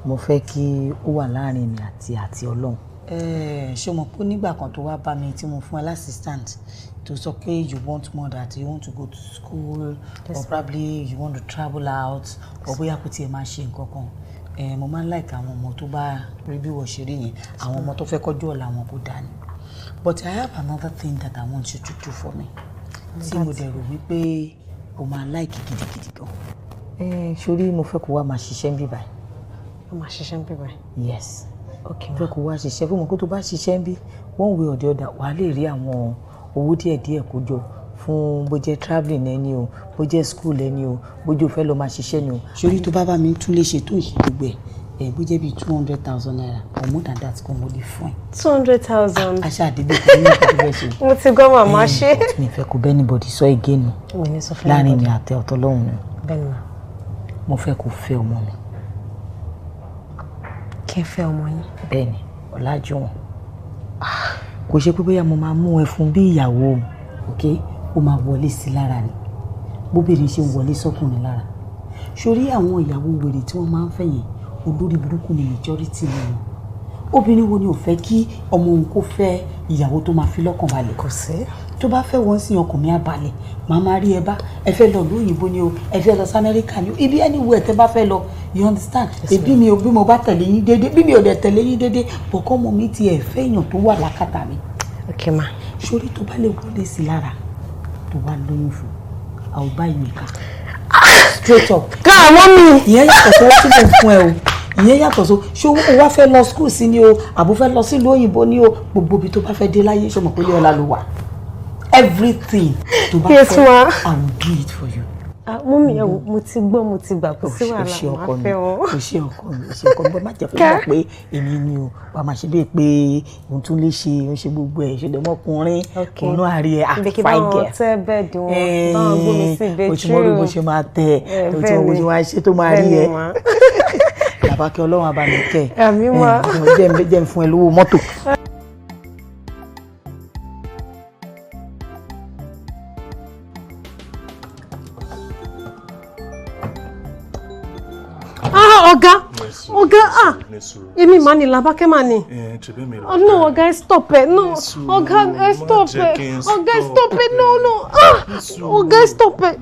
mo fẹ́ kí ó wà láàrin mi àti Ọlọ́run. Ṣé o mọ̀ pé nígbà kan tó wá bá mi tí mo fún ẹ l'assistant tó sọ pé you want more, that you want to go to school or probably you want to travel out or bóyá kò tiẹ̀ máa ṣe nǹkan kan. Mo máa ń like àwọn ọmọ tó bá rí bí wọ́n ṣe rí yẹn, àwọn ọmọ tó fẹ́ kọjú ọ̀la wọn kó dání. But I have another thing that I want you to do for me. Tí mo dẹ̀ rò wípé o máa like gidigidi gan. Sórí mo fẹ́ kó wá máa ṣiṣẹ́ ń bí báyìí. Ó máa ṣiṣẹ́ ń bí báyìí? Yes. Okay. Mo fẹ́ kó wá ṣiṣẹ́ fún mi kó tó bá ṣiṣẹ́ ń bí one way or the other wàá lè rí àwọn owó díẹ̀díẹ̀ kó jọ fún bó jẹ́ travelling ẹni o bó jẹ́ school ẹni o bó jẹ́ o fẹ́ lọ máa ṣiṣẹ́ ni o. Sórí tó bá bá mi tún lè ṣe tó ìṣe gbogbo ẹ̀ bó jẹ́ bíi 200,000 naira or more than that kan mo lè fún ẹ. 200,000. Aṣá àdébẹ̀ kò ní ìkọ́ tó fẹ́ ṣe. Mo ti gbọ́ màmá ṣe. Mi fẹ́ kó bẹ́ẹ̀ anybody sọ again láàrin mi àti ọ̀tọ̀ lọ́hùn ni. Bẹ́ẹ̀ni ma. Mo fẹ́ kó fẹ́ ọmọ mi. Kí n fẹ́ ọmọ yín? Bẹ́ẹ̀ni Ọlájùwọ̀n. Kò ṣe pé bóyá mo máa mú ẹ fún bí ìyàwó ok ó máa wọlé sí lára ni bóbìnrin ṣe ń wọlé sọ́kùnrin lára. Sórí àwọn ìyàwó wèrè tí wọ́n máa ń fẹ́ yẹn olórí burúkú ni majority ni wọn. Obìnrin wo ni ò fẹ́ kí ọmọ òun kó fẹ́ ìyàwó tó máa fi lọ́kàn balẹ̀? Kò sí. Tó bá fẹ́ wọ́n sí ọkàn mi á balẹ̀ màá máa rí ẹ bá ẹ fẹ́ lọ lóyìnbó ni o ẹ fẹ́ lọ sí Amẹ́ríkà ni o ibi anywhere tẹ́ bá fẹ́ lọ you understand. Ẹbí mi ò bí mo bá tẹ̀lé yín déédéé bí mi ò dẹ̀ tẹ̀lé yín déédéé bọ̀kọ́ ọmọ mi ti ẹ̀ fẹ́ èèyàn tó wà lákàtà mi. Okay ma. Sórí tó bá lè wọlé sí lára tó wá lóyún fún I will buy you a car. Straight up. Ká mọ́ mi. Ìyẹn yàtọ̀ sí wọ́n tí mo fún ẹ o. Ìyẹn yàtọ̀ sí ṣé owó wá fẹ́ lọ school sí ni o àbò fẹ́ lọ sí ìlú òyìnbó ni o gbogbo ibi tó bá fẹ́ dé láyé ṣọmọ pé ilé ọlá ló wà. Everything tó bá fẹ́ I will do it for you. Mummy ẹ wò mo ti gbọ́ mo ti gbà kó sí wàhálà máa fẹ́ wọn. O ṣe ọkọ mi o ṣe ọkọ mi má jẹ́ kó mọ̀ pé èmi ni o wà máa ṣe bíi pé òun tún lè ṣe òun ṣe gbogbo ẹ̀ ṣe lọ́mọkùnrin òun náà rí ẹ fine girl. Báwọn tẹ́ bẹ́ẹ̀dì wọn báwọn gbómi sí ìbẹ́tírì. O ti mọ bí mo ṣe máa tẹ o ti mọ bí mo ṣe máa ṣe tó máa rí ẹ. Làbákẹ́ Ọlọ́run abàmìkẹ́ jẹ́ ń fún ẹ lówó mọ́tò. Ọ̀gá èmi mà ní Làbákẹ́ mà ní. No ọ̀gá stop it no ọ̀gá stop it ọ̀gá stop it no ọ̀gá stop it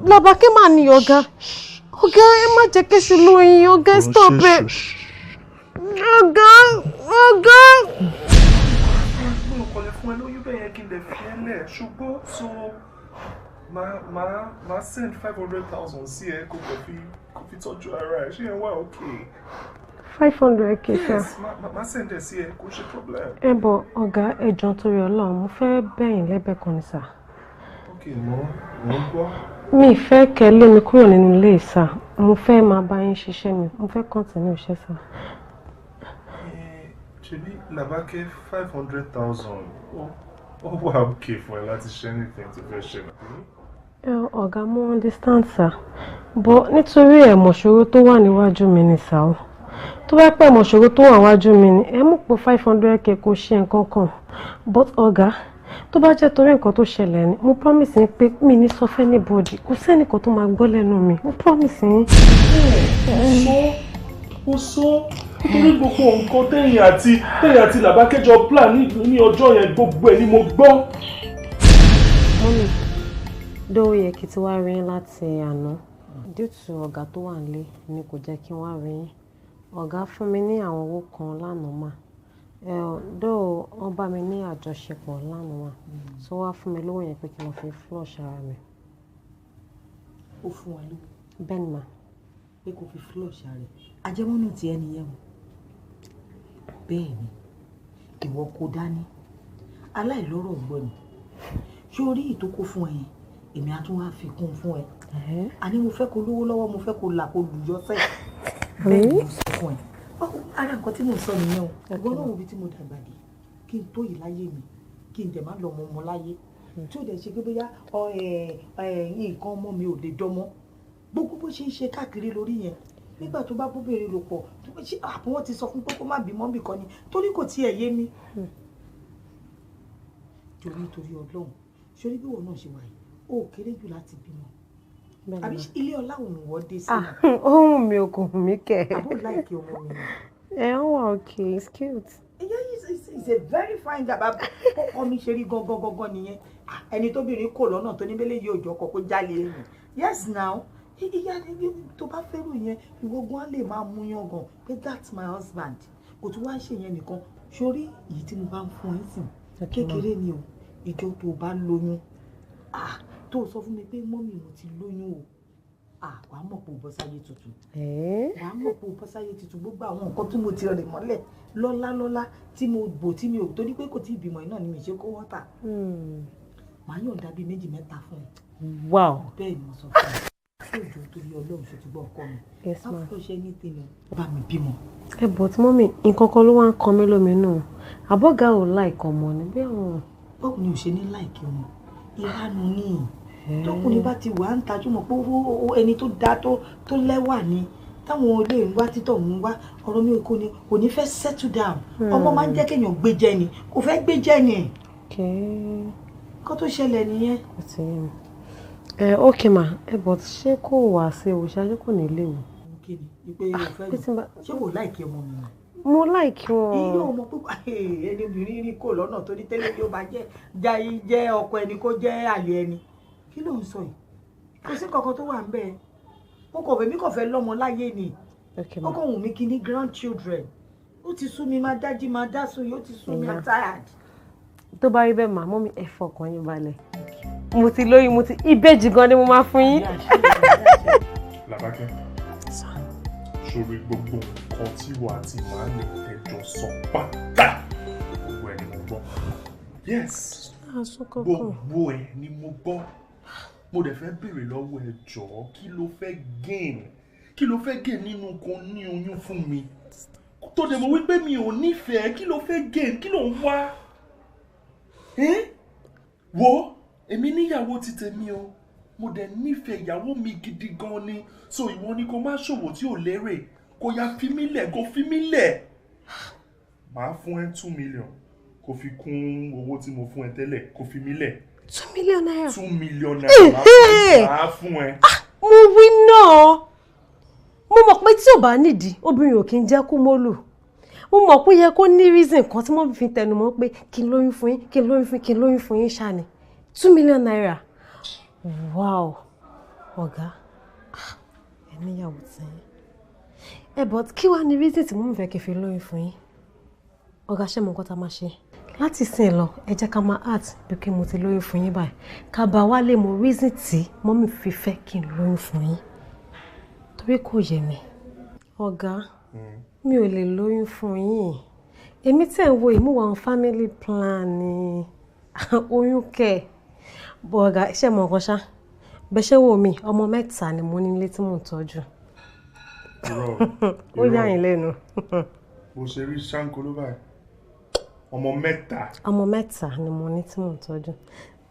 Làbákẹ́ mà ní ọ̀gá ẹ má jẹ́ kéṣù lóyún ọ̀gá stop it ọ̀gá. Mo kọ̀ lè fún ẹ lóyún bẹ́ẹ̀ yẹn kí n lè fi ẹ lẹ̀ ṣùgbọ́n so máa send 500,000 sí ẹ kó fi tọ́jú ara ẹ ṣé ẹ wá okay. 500k sir. Yes, máa send ẹ sí ẹ kó ṣe problem. Ẹ bọ̀ ọ̀gá ẹ jọ̀ọ́ torí Ọlọ́run mo fẹ́ bẹ̀yìn lẹ́bẹ̀ kan ni sà. Okay mo gbọ́. Mi fẹ́ kẹ́ lé mi kúrò nínú ilé sà mo fẹ́ máa bá yín ṣiṣẹ́ mi mo fẹ́ continue iṣẹ́ sà. Ṣebí Làbákẹ́ 500,000 ó wà okay fún ẹ láti ṣe anything tó fẹ́ ṣe náà. Ọ̀gá mo understand sir but nítorí ẹ̀mọ̀ṣòro tó wà níwájú mi ni sir o tó bá pẹ́ ẹ̀mọ̀ṣòro tó wà níwájú mi ni ẹ mú pé 500k kò ṣe nǹkan kan but ọ̀gá tó bá jẹ́ torí nǹkan tó ṣẹlẹ̀ ni mo promise yín pé mi ní sọ fẹ́ anybody kò sẹ́nìkan tó máa gbọ́ lẹ́nu mi mo promise yín. Ó sọ nítorí gbogbo nǹkan tẹ̀yìn àti làbákẹ́jọ plan ní ọjọ́ yẹn gbogbo ẹ̀ ni mo gbọ́. mọ́mí dóò yẹ kí tí wàá rí yín láti àná due to ọ̀gá tó wà nílé ni kò jẹ́ kí n wá rí yín ọ̀gá fún mi ní àwọn owó kan lánàá mà dóò wọ́n bá mi ní àjọṣepọ̀ lánàá mà tó wá fún mi lówó yẹn pé kí n lọ fi flush ara mi. Ó fún wa lówó. bẹ́ẹ̀ ni mà. Pé kò fi flush ara rẹ̀ ajẹmọ́nù tí ẹni yẹn o bẹ́ẹ̀ ni ìwọ kò dání aláìlọ́rọ̀ gbọ́ ni ṣé orí ìtókò fún ẹ yẹn èmi á tún wá fi kún fún ẹ àní mo fẹ́ kó lówó lọ́wọ́ mo fẹ́ kó là kó lùyọ́ sẹ́ bẹ́ẹ̀ ni mo sọ fún ẹ ara nǹkan tí mo sọ nìyẹn o ẹ̀gbọ́n náà wo bí tí mo dàgbà dé kí n tó yìí láyé mi kí n dẹ̀ má lọ ọmọ láyé tí ò dẹ̀ ṣe pé bóyá nǹkan ọmọ mi ò lè dánmọ́ gbogbo bó ṣe ń ṣe káàkiri lórí yẹn nígbà tó bá bóbèrè lò pọ̀ àbí wọ́n ti sọ fún pé kó má bímọ bì kan ni torí kò tiẹ̀ yé mi. torí ọlọ́run ṣorí bí wọn náà ṣe wà yìí ó kéré jù láti bímọ àbí ilé ọlá òun wọ́n dé sí i. ohun mi ò kò hùn mí kẹ. àbó láìkí ọmọ mi ni. ẹ ń wà okay it's cute. He's a very fine guy bàbá ọkọ mi ṣe rí gangan nìyẹn ẹni tóbìnrin kò lọ́nà tó níbẹ̀lẹ̀ yìí òjò ọkọ̀ kó jálè ẹ̀yìn yes now ìyá tó bá fẹ́rù yẹn ìwọ́gun á lè máa mú yán gan pé that's my husband kò tún wá ṣe yẹn nìkan sórí èyí tí mo bá ń fún ẹ sìn kékeré ni o ìjọ tó bá lóyún tó sọ fún mi pé mọ́mì mo ti lóyún o wàá mọ̀ pé o bọ́ sáyé tuntun wàá mọ̀ pé o bọ́ sáyé tuntun gbogbo àwọn nǹkan tí mo ti rìn mọ́lẹ̀ lọ́lá tí mo bò tí mi ò torí pé kò tí ì bímọ iná ni mi ṣe kó wọ́tà màá yọ̀ǹda bíi 2 mẹ́ta fún ẹ. wow bẹ́ẹ̀ ni mo sọ fún ẹ ṣé òjò torí ọlọ́run ṣe ti gbọ́ ọkọ mi má fún ṣe ní tèmi bá mi bímọ. but mọ́mì nǹkan kan ló wá ń kan mí lóminú àbọ̀gá ò láìkọ́ ọmọ ni bí àwọn. báwo ni o ṣe ní láìkí ọmọ ìranu ní tọkùnrin bá ti wà ń tajú mọ́ pé ẹni tó dá tó lẹ́wà ni táwọn olè ń wá títọ̀ ń wá ọ̀rọ̀ mi kò ní fẹ́ settle down ọmọ máa ń jẹ́ kéèyàn gbé jẹ́ ni kò fẹ́ gbé jẹ́ ni kó tó ṣẹlẹ̀ nìyẹn. ok ma but ṣé kò wá sí òṣìṣẹ́ kò ní léwu. ṣé kò láìkí ọmọ mi. mo láìkí wọn. iye ọmọ púpọ̀ ẹni obìnrin rí kò lọ́nà tó ní tẹ́lẹ̀ yóò bá jẹ́ ọkọ ẹni kó jẹ́ àlè ẹni kí ló ń sọ yìí kò sí kankan tó wà ń bẹ́ẹ̀ mo kọ̀ fẹ́ mi kọ̀ fẹ́ lọ́mọ láyé ni ó kọ̀ wù mí kí ní grandchildren ó ti sú mi máa dájí máa dá sùn yìí ó ti sú mi I'm tired. tó bá rí bẹ́ẹ̀ màmú mi ẹ fọkàn yín balẹ̀ mo ti lóyún mo ti ìbejì gan ni mo máa fún yín. Làbákẹ́ sórí gbogbo nǹkan tí wà á ti máa lè tẹjọ sọ pátá gbogbo ẹ ni mo gbọ́ yes gbogbo ẹ ni mo gbọ́ mo dẹ̀ fẹ́ béèrè lọ́wọ́ ẹ jọ̀ọ́ kí ló fẹ́ gain nínú kan ní oyún fún mi tó dẹ̀ mọ̀ wípé mi ò nífẹ̀ẹ́ kí ló fẹ́ gain kí ló ń wá wo èmi níyàwó ti tèmi o mo dẹ̀ nífẹ̀ẹ́ ìyàwó mi gidi gan ni so ìwọ ni kó má ṣòwò tí ò lérè kó ya fi mí lẹ̀ màá fún ẹ 2 million kó fi kún owó tí mo fún ẹ tẹ́lẹ̀ kó fi mí lẹ̀. 2 million naira. 2 million naira máa fún ẹ. mo wí náà mo mọ̀ pé tí ò bá nídìí obìnrin ò kí ń jẹ́ kú mọ́lù mo mọ̀ pé yẹ kó ní reason kan tí wọ́n fi tẹnu mọ́ pé kí n lóyún fún yín ṣáà ni 2 million naira wow ọ̀gá ẹ níyàwó tí but kí wàá ní reason tí mo fẹ́ kí n fi lóyún fún yín ọ̀gá ṣé mo nǹkan tá a máa ṣe láti sìn lọ ẹ jẹ́ ká máa act bí kí mo ti lóyún fún yín báyìí ká bá wá lè mọ reason tí mọ́mì fi fẹ́ kí n lóyún fún yín torí kò yé mi ọ̀gá mi ò lè lóyún fún yín èmi tẹ̀ ń wo ìmúwà family plan ni oyún kẹ̀ bọ̀ ọ̀gá iṣẹ́ mọ̀ ọ̀kan ṣá bẹ́ṣẹ́ wò mí ọmọ 3 ni mo nílé tí mò ń tọ́jú ó yà yín lẹ́nu. bó ṣe rí ṣáńkó ló báyìí ọmọ 3. ọmọ 3 ni mo ní tí mò ń tọ́jú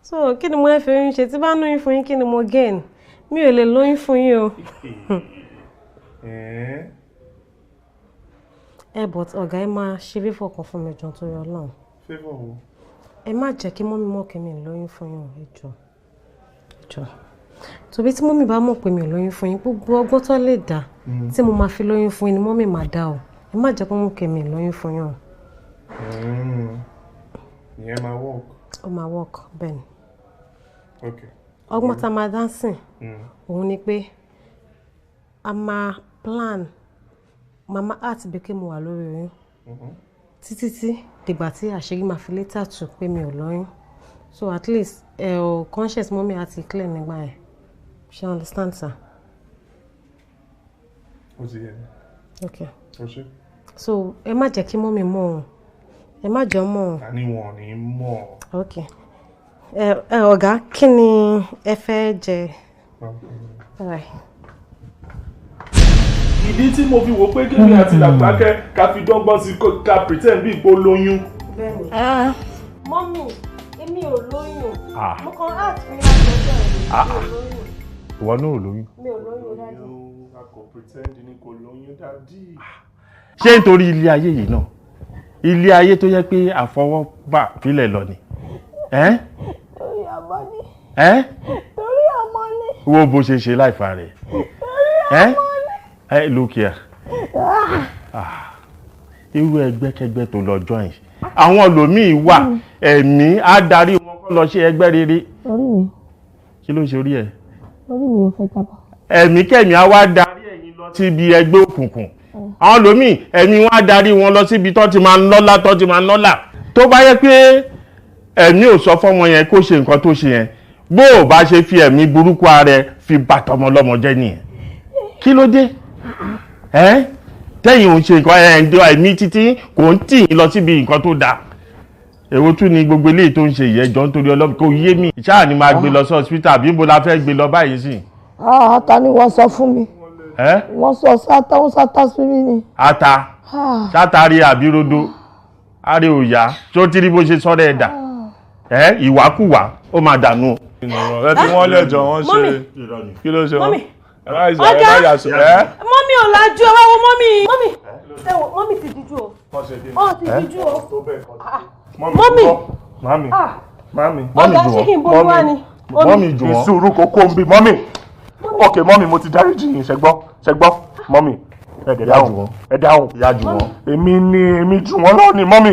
So kí ni mo fẹ́ oyún ṣe tí bá lóyún fún yín kí ni mo gain mi ò lè lóyún fún yín o. But ọ̀gá ẹ máa ṣe fífọ̀ kan fún mi jọ torí Ọlọ́run. Favour wo? Ẹ má jẹ́ kí mọ́mí mọ̀ kí mi lóyún fún yín ẹ jọ̀ọ́. Torí tí mọ́mí bá mọ̀ pé mi ò lóyún fún yín gbogbo ọgbọ́n tó lè dá tí mo máa fi lóyún fún yín ni mọ́mí máa dá o. Ẹ má jẹ́ kí mọ̀ kí mi lóyún fún yín o. Ìyẹn máa work. Ó máa work bẹ́ẹ̀ ni. Okay. Ọgbọ́n tá a máa dánsìn òun ni pé a máa plan mama art bí kí mo wà lórí oyún títí dìgbà tí àṣírí máa fi later tù pé mi ò lóyún so at least conscious mommy àti clear nígbà yẹn she understand sir. Ó ti yẹ. Okay. Ó ṣe. So ẹ má jẹ́ kí mommy mọ̀ ọ́n ẹ má jẹ́ mọ̀ ọ́n. Àní wọn ní mọ̀. Okay. Ọ̀gá kí ni ẹ fẹ́ jẹ? Ìdí tí mo fi wò pé kémi àti Làbákẹ́ ká fi dọ́gbọ́n sí ká pretend bí ipò lóyún. Bẹ́ẹ̀ni. Mọ́mì, èmi ò lóyún. Mo kàn áàtì fún yín láti ọjọ́ ẹ̀ mi ò lóyún. Ìwọ náà ò lóyún. Mi ò lóyún dájú. A kò pretend ni kò lóyún dájú. Ṣé nítorí ilé ayé yìí náà? Ilé ayé tó yẹ pé àfọwọ́bà fílẹ̀ lọ ni. Torí ọmọ ni. Torí ọmọ ni. Wo bó ṣe ṣe láìfa rẹ̀. Torí ọmọ ni. Look here. Irú ẹgbẹ́kẹgbẹ́ tó lọ join. Àwọn lòmíì wà ẹ̀mí á darí wọn kó lọ ṣe ẹgbẹ́ rere. Orí mi. Kí ló ṣe orí ẹ̀? Orí mi ò fẹ́ jábọ́. Ẹ̀mí kẹ́mi á wá darí ẹ̀yin lọ síbi ẹgbẹ́ òkùnkùn. Àwọn lòmíì ẹ̀mí wọn á darí wọn lọ síbi tó ti máa ń lọ́lá. Tó bá yẹ pé ẹ̀mí ò sọ fọ́mọ yẹn kó ṣe nǹkan tó ṣe yẹn bó o bá ṣe fi ẹ̀mí burúkú ara fi bàtọmọ lọ́mọ jẹ́ nìyẹn. Kí ló dé? Tẹ́yìn ò ń ṣe nǹkan ẹ̀mí títí kò ń tì yín lọ síbi nǹkan tó dáa. Èwo tún ni gbogbo eléyìí tó ń ṣe ìyẹjọ́ nítorí Ọlọ́run kò yé mi. Ṣáà ni máa gbé lọ sí hospital bí mo la fẹ́ gbé lọ báyìí sí. Ata ni wọ́n sọ fún mi. Wọ́n sọ sátá sí mi ni. Ata sátari àbí rodo àrẹ òyà tó tí rí bó ṣe sọ́rọ̀ ẹ̀dà ìwàkúwà ó máa dànú. Ẹ fi wọ́n lẹ́jọ́ wọ́n ṣe kí ló ṣe wọ́n. Mọ́mí ò lajú ẹ wá wo mọ́mí ti díjú o. Ó ti díjú o. Mọ́mí. Ọ̀gá ṣé kí n borí wá ni? Mọ́mí jù wọ́n. Ìṣòro kókó ń bí mọ́mí. Ok mọ́mí mo ti dáríjì yín ṣẹgbọ́ mọ́mí. Ẹ dáhùn. Ìyá jù wọ́n. Èmi jù wọ́n lọ ni mọ́mí.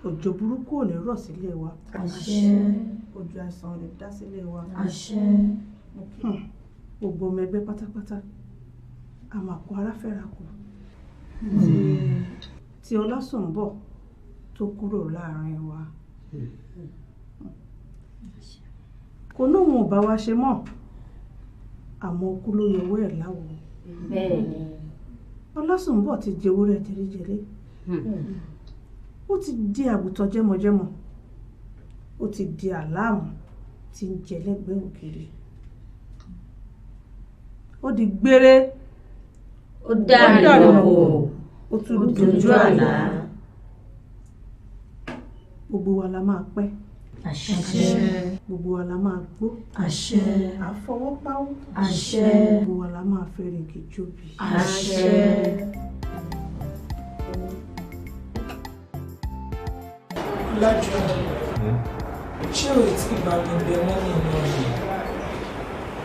Òjò burúkú ò ní rọ̀ sílé wa. Òjò àìsàn ò ní dá sílé wa. Gbogbo ọmọ ẹgbẹ́ pátápátá a máa kó ara fẹ́ra kù. Tí Ọlásùnbọ̀ tó kúrò láàrin wa. Kò lóhun ò bá wa ṣe mọ́ àmọ́ okú ló yọwọ́ ẹ̀ láwo. Ọlásùnbọ̀ ti jẹ ewúrẹ́ jẹrẹjẹrẹ. Ó ti di àgùntàn jẹ́mọ̀jẹ́mọ̀. Ó ti di àláàmù tí ń jẹ lẹ́gbẹ̀ẹ́ ògiri. Ó di gbére. Ó dànù wò. Ó tún dojú àlá. Gbogbo wa la máa pẹ́. Gbogbo wa la máa gbó. Àfọwọ́páwó. Gbogbo wa la máa fẹ́rẹ̀gì jóbi. Lájú ṣé o ti bá mi bẹ mọ́mí náà ni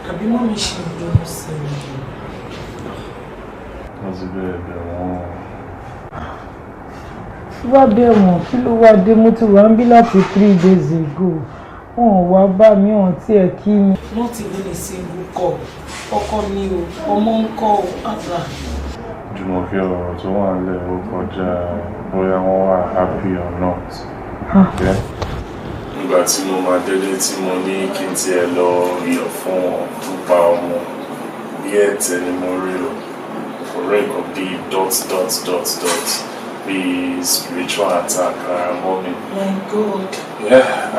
àbí mọ́mí ṣe ń dúró sí mi. Wọ́n ti bẹ̀rẹ̀ bẹ̀ wọ́n. wá bẹ̀ wọ́n kí ló wá dé mo ti wà ń bí láti 3 days ago wọn ò wá bá mi hàn tí ẹ kí mi. wọ́n ti ní single call ọkọ mi o ọmọ ń kọ́ ọ àgbà. Jùmọ̀kẹ́ ọ̀rọ̀ tó wà nílẹ̀ ó kọjá bóyá wọ́n wà happy or not. Nígbà tí mo máa délé tí mo ní kí n tiẹ̀ lọ yọ̀ fún wọn nípa ọmọ bí ẹ̀tẹ̀ ni mo rí o kò rí nǹkan bíi ... bíi spiritual attack ara mọ́ mi. My God.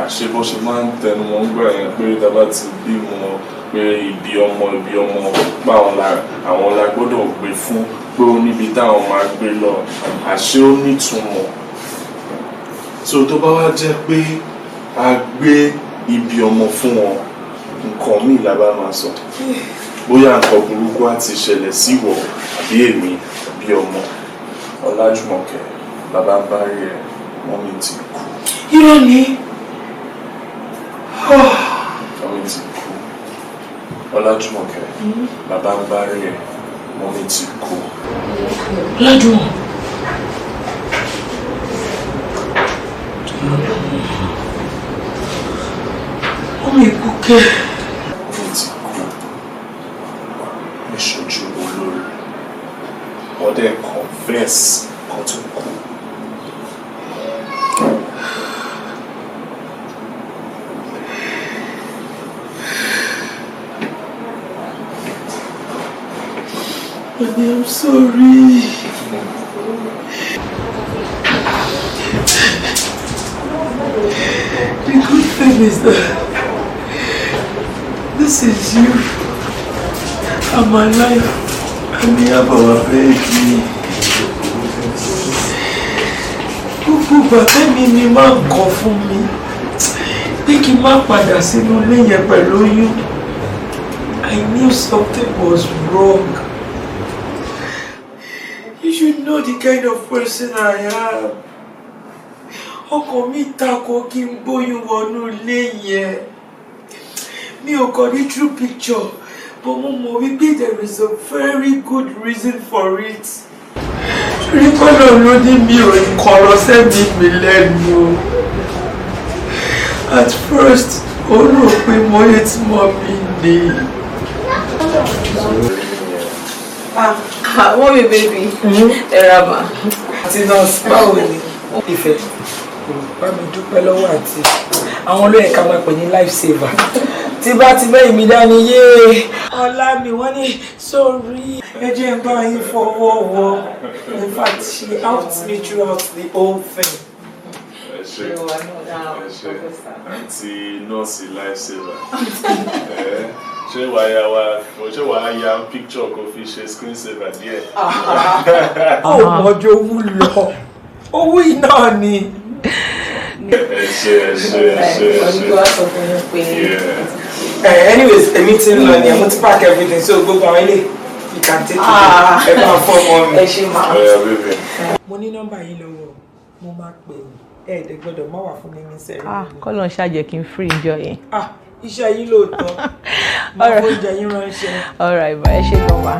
Àṣé bó ṣe máa ń tẹnu mọ́ ń gbà yẹn pé dábàá ti bímọ pé ibi ọmọ pa àwọn la gbọ́dọ̀ gbé fún pé ó níbi táwọn máa gbé lọ àṣé ó nítumọ̀. So tó bá wá jẹ́ pé a gbé ibi ọmọ fún wọn nǹkan míì la bá máa sọ bóyá nǹkan burúkú á ti ṣẹlẹ̀ sí ìwọ àbí èmi àbí ọmọ. Ọlájùmọ̀kẹ́ bàbá ń bá rí ẹ wọ́n mi ti kú. Irọ́ ni. Wọ́n mi ti kú. Ọlájùmọ̀kẹ́ bàbá ń bá rí ẹ wọ́n mi ti kú. Ládùn. Wọ́n mi kú kẹ́. Wọ́n mi ti kú. Ìṣojú olórí. Wọ́n dẹ̀ confess kan tó kú. Baby, I'm sorry. The good thing is that this is you and my life and we have our baby. Gbogbo bàtẹ́ mi máa ń kọ fún mi pé kí n má padà sínú ilé yẹn pẹ̀lú oyún. I knew something was wrong. You should know the kind of person I am. Ọkàn mi tako kí n gbóyún wọnú ilé yẹn. Mi ò kàn ní true picture, but mo mọ̀ wípé there is a very good reason for it. Rí kọ́nà ló ní mi ò kọ̀rọ̀ sẹ́mi mi lẹ́nu. At first, ó rò pé mo yẹ tí mo mi ní. Wọ́n mi bèbí ẹ̀rọ mà. Àti nọ́ọ̀sì báwo ni? Ìfẹ́ bá mi dúpẹ́ lọ́wọ́ àti àwọn olóyè ká máa pè ní life saver. Tí bá ti bẹ́ẹ̀ mi dání yé ọlá mi wọ́n ní sórí ẹjẹ́ ń bá yín fọwọ́ wọ. In fact, she helped me throughout the whole thing. Àti nọ́ọ̀sì life saver. Ṣé wàá ya picture kò fi ṣe screen saver díẹ̀? Ó mọ̀jọ́ owó lọ. Owó iná ni. Anyways, èmi ti ń lọ ni mo ti pack everything so gbogbo àwọn ilé you can take it. Ẹ bá fọ́ ọmọ mi. Ẹ ṣe máa. Mo ní nọ́mbà yìí lọ́wọ́ mo máa pè é ẹ̀ẹ́dẹ̀ gbọ́dọ̀ má wà fún mi ní sẹ́yìn. Kọ́lọ̀ ń ṣàjẹ́ kí n free enjoy yẹn. Iṣẹ́ yín lóòótọ́. Mo fún ìjẹ yín ránṣẹ́. All right, bye. Ẹ ṣe gan wa.